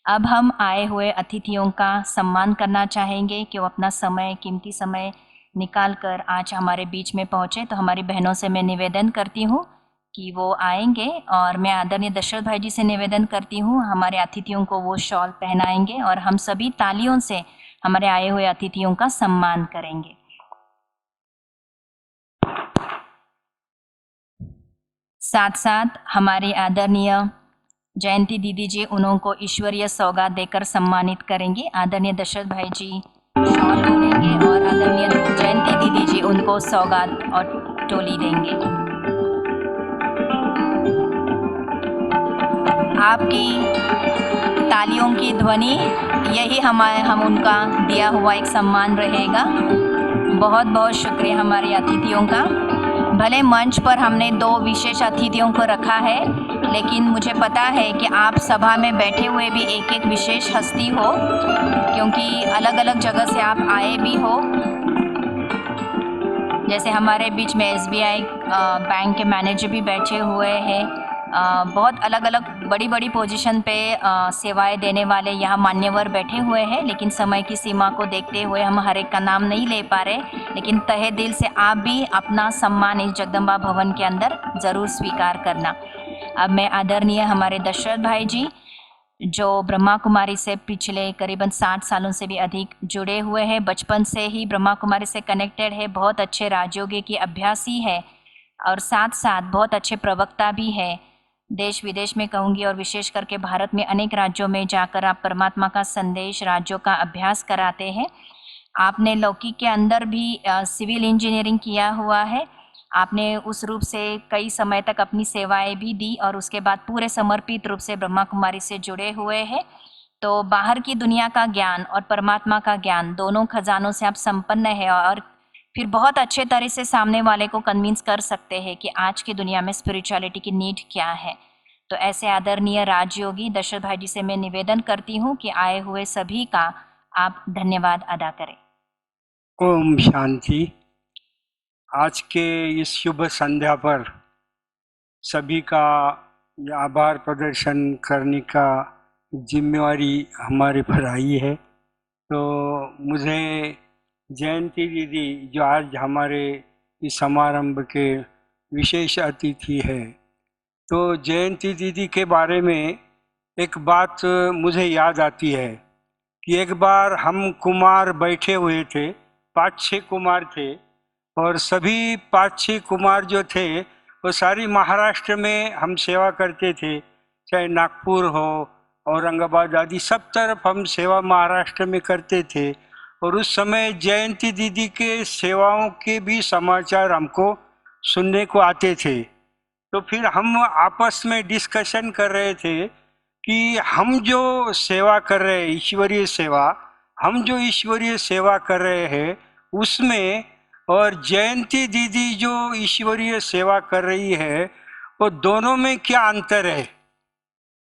अब हम आए हुए अतिथियों का सम्मान करना चाहेंगे कि वो अपना समय, कीमती समय निकाल कर आज हमारे बीच में पहुँचे. तो हमारी बहनों से मैं निवेदन करती हूँ कि वो आएंगे और मैं आदरणीय दशरथ भाई जी से निवेदन करती हूँ हमारे अतिथियों को वो शॉल पहनाएंगे और हम सभी तालियों से हमारे आए हुए अतिथियों का सम्मान करेंगे. साथ साथ हमारी आदरणीय जयंती दीदी जी उनको ईश्वरीय सौगात देकर सम्मानित करेंगे. आदरणीय दशरथ भाई जी शॉल ओढ़ेंगे और आदरणीय जयंती दीदी जी उनको सौगात और टोली देंगे. आपकी तालियों की ध्वनि यही हम उनका दिया हुआ एक सम्मान रहेगा. बहुत बहुत शुक्रिया हमारे अतिथियों का. भले मंच पर हमने 2 विशेष अतिथियों को रखा है लेकिन मुझे पता है कि आप सभा में बैठे हुए भी एक एक विशेष हस्ती हो क्योंकि अलग अलग जगह से आप आए भी हो. जैसे हमारे बीच में SBI बैंक के मैनेजर भी बैठे हुए हैं. बहुत अलग अलग बड़ी बड़ी पोजीशन पे सेवाएं देने वाले यहाँ मान्यवर बैठे हुए हैं लेकिन समय की सीमा को देखते हुए हम हर एक का नाम नहीं ले पा रहे. लेकिन तहे दिल से आप भी अपना सम्मान इस जगदम्बा भवन के अंदर ज़रूर स्वीकार करना. अब मैं आदरणीय हमारे दशरथ भाई जी जो ब्रह्मा कुमारी से पिछले करीबन 60 सालों से भी अधिक जुड़े हुए हैं, बचपन से ही ब्रह्मा कुमारी से कनेक्टेड है, बहुत अच्छे राजयोगी की अभ्यासी है और साथ साथ बहुत अच्छे प्रवक्ता भी है. देश विदेश में कहूँगी और विशेष करके भारत में अनेक राज्यों में जाकर आप परमात्मा का संदेश राज्यों का अभ्यास कराते हैं. आपने लौकिक के अंदर भी सिविल इंजीनियरिंग किया हुआ है. आपने उस रूप से कई समय तक अपनी सेवाएं भी दी और उसके बाद पूरे समर्पित रूप से ब्रह्मा कुमारी से जुड़े हुए हैं. तो बाहर की दुनिया का ज्ञान और परमात्मा का ज्ञान दोनों खजानों से आप संपन्न है और फिर बहुत अच्छे तरह से सामने वाले को कन्विंस कर सकते हैं कि आज की दुनिया में स्पिरिचुअलिटी की नीड क्या है. तो ऐसे आदरणीय राजयोगी दशरथ भाई जी से मैं निवेदन करती हूँ कि आए हुए सभी का आप धन्यवाद अदा करें. ओम शांति. आज के इस शुभ संध्या पर सभी का आभार प्रदर्शन करने का जिम्मेवारी हमारे पर आई है. तो मुझे जयंती दीदी जो आज हमारे इस समारंभ के विशेष अतिथि है, तो जयंती दीदी के बारे में एक बात मुझे याद आती है कि एक बार हम कुमार बैठे हुए थे, 5-6 कुमार थे और सभी 5-6 कुमार जो थे वो सारी महाराष्ट्र में हम सेवा करते थे. चाहे नागपुर हो, औरंगाबाद आदि सब तरफ हम सेवा महाराष्ट्र में करते थे. और उस समय जयंती दीदी के सेवाओं के भी समाचार हमको सुनने को आते थे. तो फिर हम आपस में डिस्कशन कर रहे थे कि हम जो सेवा कर रहे हैं, ईश्वरीय सेवा, हम जो ईश्वरीय सेवा कर रहे हैं उसमें और जयंती दीदी जो ईश्वरीय सेवा कर रही है वो दोनों में क्या अंतर है.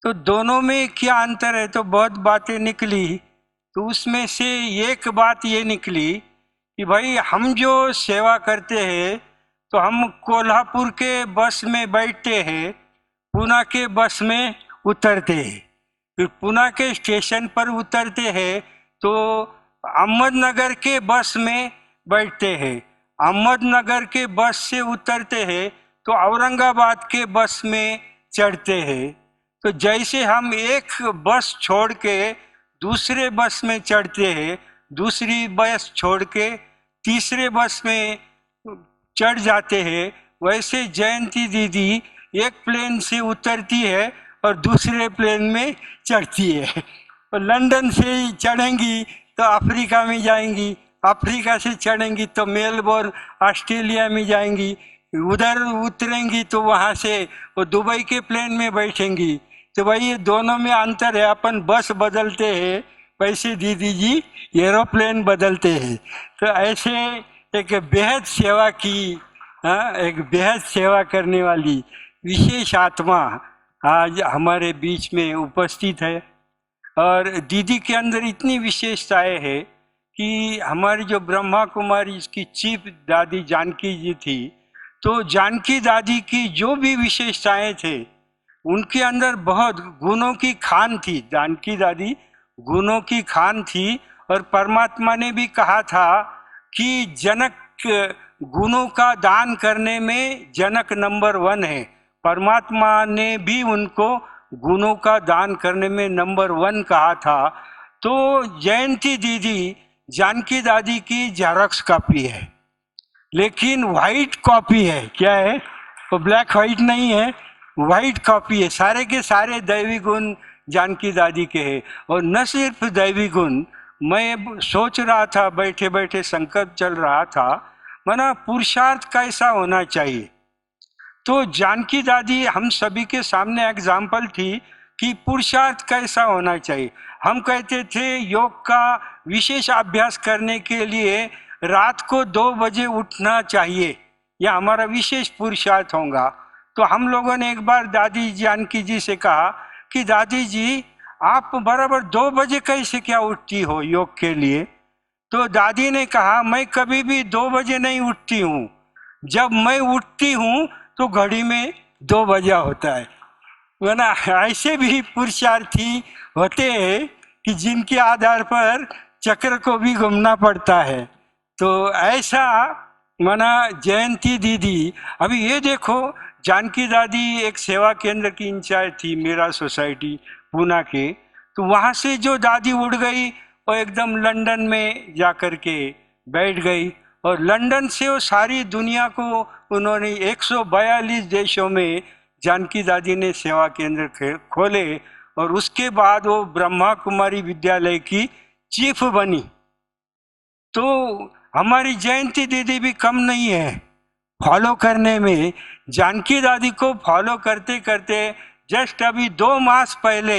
तो दोनों में क्या अंतर है तो बहुत बातें निकली. तो उसमें से एक बात ये निकली कि भाई हम जो सेवा करते हैं तो हम कोल्हापुर के बस में बैठते हैं, पूना के बस में उतरते हैं, फिर पूना के स्टेशन पर उतरते हैं तो अहमदनगर के बस में बैठते हैं, अहमदनगर के बस से उतरते हैं तो औरंगाबाद के बस में चढ़ते हैं। तो जैसे हम एक बस छोड़ के दूसरे बस में चढ़ते हैं, दूसरी बस छोड़ के तीसरे बस में चढ़ जाते हैं, वैसे जयंती दीदी एक प्लेन से उतरती है और दूसरे प्लेन में चढ़ती है। और लंदन से चढ़ेंगी तो अफ्रीका में जाएंगी, अफ्रीका से चढ़ेंगी तो मेलबोर्न ऑस्ट्रेलिया में जाएंगी, उधर उतरेंगी तो वहाँ से वो दुबई के प्लेन में बैठेंगी। तो भाई ये दोनों में अंतर है, अपन बस बदलते हैं वैसे दीदी जी एरोप्लेन बदलते हैं। तो ऐसे एक बेहद सेवा की, एक बेहद सेवा करने वाली विशेष आत्मा आज हमारे बीच में उपस्थित है। और दीदी के अंदर इतनी विशेषताएं है कि हमारी जो ब्रह्मा कुमारी इसकी चीफ दादी जानकी जी थी, तो जानकी दादी की जो भी विशेषताएं थे उनके अंदर बहुत गुणों की खान थी। जानकी दादी गुणों की खान थी और परमात्मा ने भी कहा था कि जनक गुणों का दान करने में जनक नंबर 1 है। परमात्मा ने भी उनको गुणों का दान करने में नंबर 1 कहा था। तो जयंती दीदी जानकी दादी की जेरॉक्स कॉपी है, लेकिन वाइट कॉपी है। क्या है वो? ब्लैक वाइट नहीं है, वाइट कॉपी है। सारे के सारे दैवी गुण जानकी दादी के हैं। और न सिर्फ दैवी गुण, मैं सोच रहा था बैठे बैठे, संकल्प चल रहा था, माना पुरुषार्थ कैसा होना चाहिए। तो जानकी दादी हम सभी के सामने एग्जाम्पल थी कि पुरुषार्थ कैसा होना चाहिए। हम कहते थे योग का विशेष अभ्यास करने के लिए रात को 2 बजे उठना चाहिए, यह हमारा विशेष पुरुषार्थ होगा। तो हम लोगों ने एक बार दादी जानकी जी से कहा कि दादी जी आप बराबर 2 बजे कैसे क्या उठती हो योग के लिए? तो दादी ने कहा मैं कभी भी 2 बजे नहीं उठती हूँ, जब मैं उठती हूँ तो घड़ी में 2 बजा होता है। वरना ऐसे भी पुरुषार्थी होते हैं कि जिनके आधार पर चक्र को भी घूमना पड़ता है। तो ऐसा माना जयंती दीदी, अभी ये देखो जानकी दादी एक सेवा केंद्र की इंचार्ज थी मेरा सोसाइटी पूना के, तो वहाँ से जो दादी उड़ गई वो एकदम लंदन में जा कर के बैठ गई, और लंदन से वो सारी दुनिया को उन्होंने 142 देशों में जानकी दादी ने सेवा केंद्र खोले, और उसके बाद वो ब्रह्मा कुमारी विद्यालय की चीफ बनी। तो हमारी जयंती दीदी भी कम नहीं है फॉलो करने में। जानकी दादी को फॉलो करते करते जस्ट अभी 2 मास पहले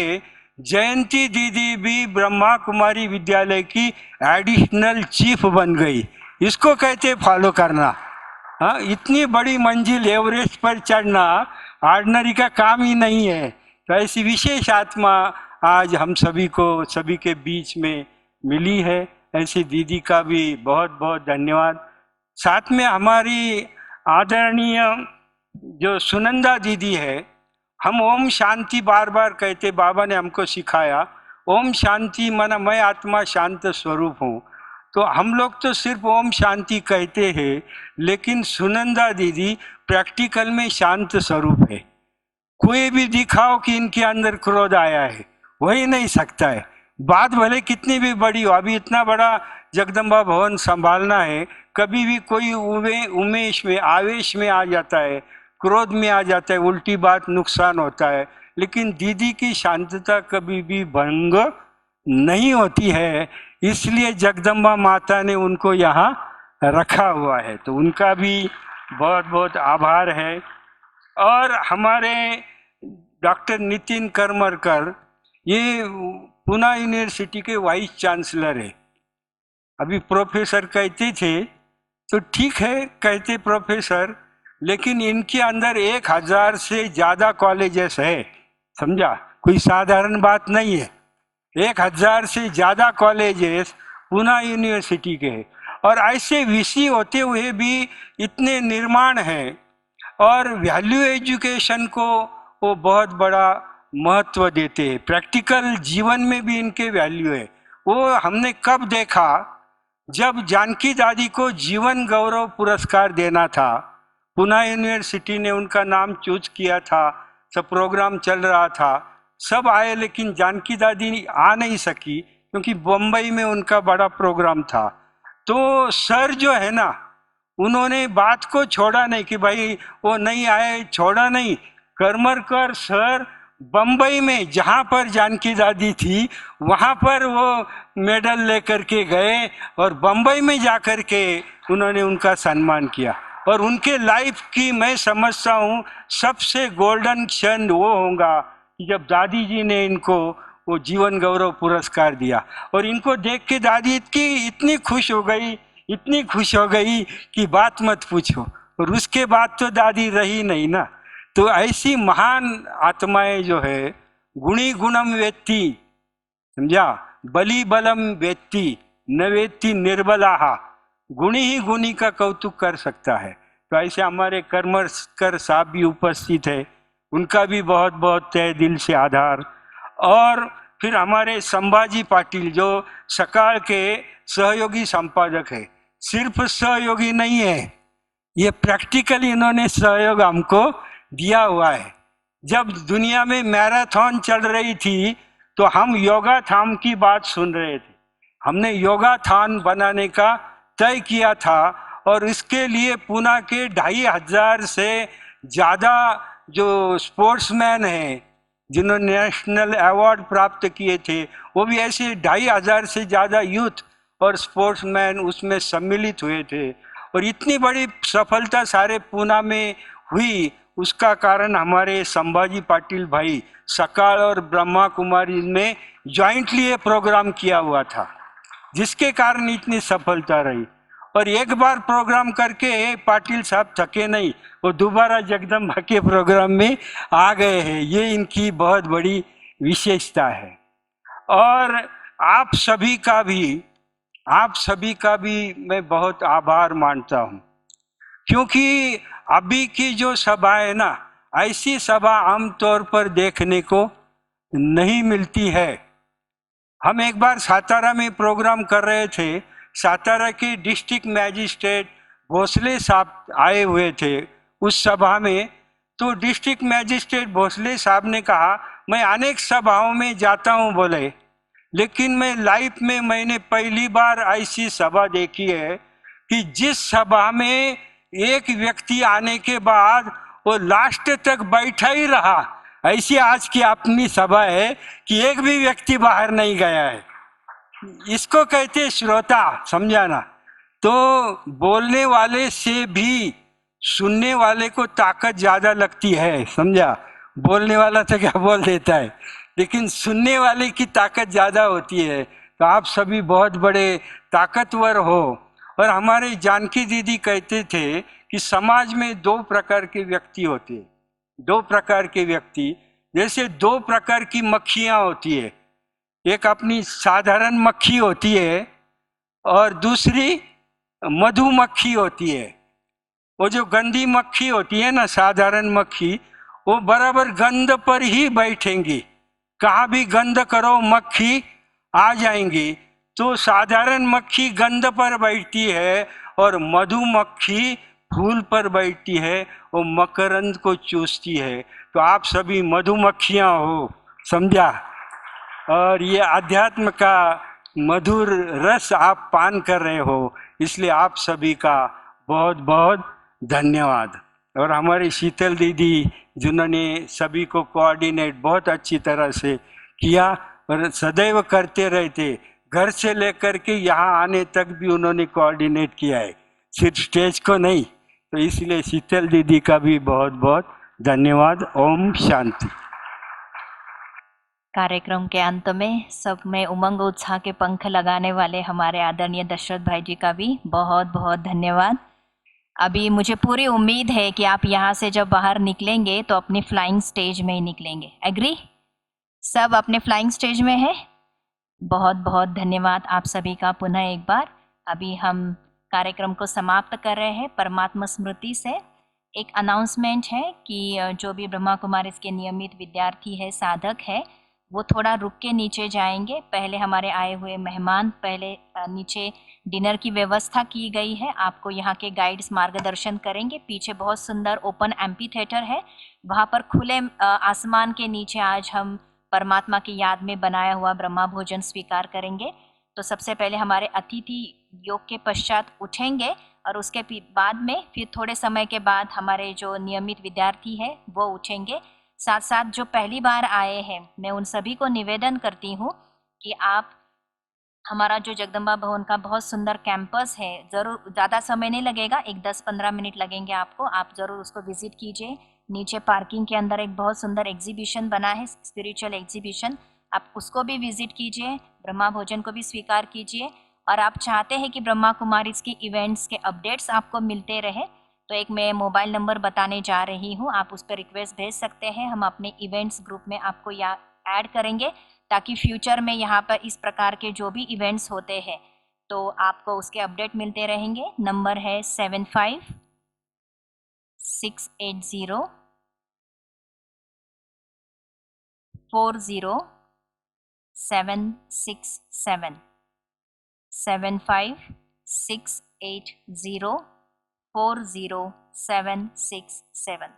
जयंती दीदी भी ब्रह्मा कुमारी विद्यालय की एडिशनल चीफ बन गई। इसको कहते फॉलो करना। हाँ, इतनी बड़ी मंजिल एवरेस्ट पर चढ़ना ऑर्डिनरी का काम ही नहीं है। तो ऐसी विशेष आत्मा आज हम सभी को, सभी के बीच में मिली है। ऐसी दीदी का भी बहुत बहुत धन्यवाद। साथ में हमारी आदरणीय जो सुनंदा दीदी है, हम ओम शांति बार बार कहते, बाबा ने हमको सिखाया ओम शांति माना मैं आत्मा शांत स्वरूप हूँ। तो हम लोग तो सिर्फ ओम शांति कहते हैं, लेकिन सुनंदा दीदी प्रैक्टिकल में शांत स्वरूप है। कोई भी दिखाओ कि इनके अंदर क्रोध आया है, वही नहीं सकता है। बात भले कितनी भी बड़ी हो, अभी इतना बड़ा जगदम्बा भवन संभालना है, कभी भी कोई उमेश में, आवेश में आ जाता है, क्रोध में आ जाता है, उल्टी बात नुकसान होता है। लेकिन दीदी की शांतता कभी भी भंग नहीं होती है, इसलिए जगदम्बा माता ने उनको यहाँ रखा हुआ है। तो उनका भी बहुत बहुत आभार है। और हमारे डॉक्टर नितिन करमरकर, ये पूना यूनिवर्सिटी के वाइस चांसलर है। अभी प्रोफेसर कहते थे तो ठीक है, कहते प्रोफेसर, लेकिन इनके अंदर 1000 से ज़्यादा कॉलेजेस है, समझा? कोई साधारण बात नहीं है। 1000 से ज़्यादा कॉलेजेस पूना यूनिवर्सिटी के हैं। और ऐसे विषय होते हुए भी इतने निर्माण हैं, और वैल्यू एजुकेशन को वो बहुत बड़ा महत्व देते हैं। प्रैक्टिकल जीवन में भी इनके वैल्यू है। वो हमने कब देखा, जब जानकी दादी को जीवन गौरव पुरस्कार देना था, पुणे यूनिवर्सिटी ने उनका नाम चूज किया था, सब प्रोग्राम चल रहा था, सब आए, लेकिन जानकी दादी आ नहीं सकी क्योंकि बम्बई में उनका बड़ा प्रोग्राम था। तो सर जो है ना, उन्होंने बात को छोड़ा नहीं कि भाई वो नहीं आए, छोड़ा नहीं। करमरकर सर बम्बई में जहाँ पर जानकी दादी थी वहाँ पर वो मेडल लेकर के गए और बम्बई में जाकर के उन्होंने उनका सम्मान किया। और उनके लाइफ की मैं समझता हूँ सबसे गोल्डन क्षण वो होगा कि जब दादी जी ने इनको वो जीवन गौरव पुरस्कार दिया। और इनको देख के दादी इतनी खुश हो गई, इतनी खुश हो गई कि बात मत पूछो। और उसके बाद तो दादी रही नहीं ना। तो ऐसी महान आत्माएं जो है, गुणी गुणम वेत्ति, समझा, बली बलम वेत्ति न वेत्ति निर्बलाहा, गुणी ही गुणी का कौतुक कर सकता है। तो ऐसे हमारे करमरकर साहब भी उपस्थित है, उनका भी बहुत बहुत तहे दिल से आभार। और फिर हमारे संभाजी पाटिल जो सकाल के सहयोगी संपादक है, सिर्फ सहयोगी नहीं है, ये प्रैक्टिकली इन्होंने सहयोग हमको दिया हुआ है। जब दुनिया में मैराथन चल रही थी तो हम योगाथान की बात सुन रहे थे, हमने योगाथान बनाने का तय किया था। और इसके लिए पुणे के 2500 से ज़्यादा जो स्पोर्ट्समैन हैं जिन्होंने नेशनल अवार्ड प्राप्त किए थे, वो भी ऐसे 2500 से ज़्यादा यूथ और स्पोर्ट्समैन उसमें सम्मिलित हुए थे। और इतनी बड़ी सफलता सारे पुणे में हुई, उसका कारण हमारे संभाजी पाटिल भाई सकाल और ब्रह्मा कुमारी में जॉइंटली ये प्रोग्राम किया हुआ था, जिसके कारण इतनी सफलता रही। और एक बार प्रोग्राम करके पाटिल साहब थके नहीं, वो दोबारा जगदम्बा के प्रोग्राम में आ गए हैं। ये इनकी बहुत बड़ी विशेषता है। और आप सभी का भी मैं बहुत आभार मानता हूँ, क्योंकि अभी की जो सभा है ना, ऐसी सभा आमतौर पर देखने को नहीं मिलती है। हम एक बार सातारा में प्रोग्राम कर रहे थे, सातारा के डिस्ट्रिक्ट मैजिस्ट्रेट भोसले साहब आए हुए थे उस सभा में। तो डिस्ट्रिक्ट मैजिस्ट्रेट भोसले साहब ने कहा, मैं अनेक सभाओं में जाता हूँ बोले, लेकिन मैं लाइफ में मैंने पहली बार ऐसी सभा देखी है कि जिस सभा में एक व्यक्ति आने के बाद वो लास्ट तक बैठा ही रहा। ऐसी आज की अपनी सभा है कि एक भी व्यक्ति बाहर नहीं गया है। इसको कहते श्रोता, समझा ना। तो बोलने वाले से भी सुनने वाले को ताकत ज्यादा लगती है, समझा। बोलने वाला तो क्या बोल देता है, लेकिन सुनने वाले की ताकत ज्यादा होती है। तो आप सभी बहुत बड़े ताकतवर हो। और हमारे जानकी दीदी कहते थे कि समाज में 2 प्रकार के व्यक्ति होते हैं, 2 प्रकार के व्यक्ति, जैसे 2 प्रकार की मक्खियां होती है। एक अपनी साधारण मक्खी होती है और दूसरी मधुमक्खी होती है। वो जो गंदी मक्खी होती है ना, साधारण मक्खी, वो बराबर गंध पर ही बैठेंगी, कहाँ भी गंध करो मक्खी आ जाएंगी। तो साधारण मक्खी गंध पर बैठती है और मधुमक्खी फूल पर बैठती है, वो मकरंद को चूसती है। तो आप सभी मधुमक्खियां हो, समझा। और ये अध्यात्म का मधुर रस आप पान कर रहे हो, इसलिए आप सभी का बहुत बहुत धन्यवाद। और हमारी शीतल दीदी जिन्होंने सभी को कोऑर्डिनेट बहुत अच्छी तरह से किया और सदैव करते रहते, घर से लेकर के यहाँ आने तक भी उन्होंने कोऑर्डिनेट किया है, सिर्फ स्टेज को नहीं। तो इसलिए शीतल दीदी का भी बहुत बहुत धन्यवाद। ओम शांति। कार्यक्रम के अंत में सब में उमंग उत्साह के पंख लगाने वाले हमारे आदरणीय दशरथ भाई जी का भी बहुत बहुत धन्यवाद। अभी मुझे पूरी उम्मीद है कि आप यहाँ से जब बाहर निकलेंगे तो अपनी फ्लाइंग स्टेज में ही निकलेंगे। एग्री? सब अपने फ्लाइंग स्टेज में है। बहुत बहुत धन्यवाद आप सभी का पुनः एक बार। अभी हम कार्यक्रम को समाप्त कर रहे हैं परमात्मा स्मृति से। एक अनाउंसमेंट है कि जो भी ब्रह्मा कुमारीज के नियमित विद्यार्थी है, साधक है, वो थोड़ा रुक के नीचे जाएंगे। पहले हमारे आए हुए मेहमान पहले नीचे डिनर की व्यवस्था की गई है, आपको यहाँ के गाइड्स मार्गदर्शन करेंगे। पीछे बहुत सुंदर ओपन एम्पी थिएटर है, वहाँ पर खुले आसमान के नीचे आज हम परमात्मा की याद में बनाया हुआ ब्रह्मा भोजन स्वीकार करेंगे। तो सबसे पहले हमारे अतिथि योग के पश्चात उठेंगे और उसके बाद में फिर थोड़े समय के बाद हमारे जो नियमित विद्यार्थी है वो उठेंगे। साथ साथ जो पहली बार आए हैं, मैं उन सभी को निवेदन करती हूँ कि आप हमारा जो जगदम्बा भवन का बहुत सुंदर कैंपस है, ज़रूर ज़्यादा समय नहीं लगेगा, एक 10-15 मिनट लगेंगे आपको, आप ज़रूर उसको विजिट कीजिए। नीचे पार्किंग के अंदर एक बहुत सुंदर एग्जीबिशन बना है, स्पिरिचुअल एग्जीबिशन, आप उसको भी विजिट कीजिए, ब्रह्मा भोजन को भी स्वीकार कीजिए। और आप चाहते हैं कि ब्रह्मा कुमारीज के इवेंट्स के अपडेट्स आपको मिलते रहे, तो एक मैं मोबाइल नंबर बताने जा रही हूँ, आप उस पर रिक्वेस्ट भेज सकते हैं। हम अपने इवेंट्स ग्रुप में आपको यहाँ ऐड करेंगे ताकि फ्यूचर में यहाँ पर इस प्रकार के जो भी इवेंट्स होते हैं तो आपको उसके अपडेट मिलते रहेंगे। नंबर है 7568040767 7568040767।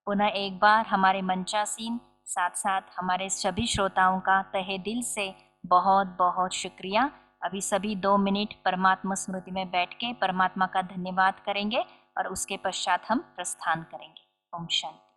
पुनः एक बार हमारे मंचासीन साथ साथ हमारे सभी श्रोताओं का तहे दिल से बहुत बहुत शुक्रिया। अभी सभी 2 मिनट परमात्मा स्मृति में बैठ के परमात्मा का धन्यवाद करेंगे और उसके पश्चात हम प्रस्थान करेंगे। ओम शांति।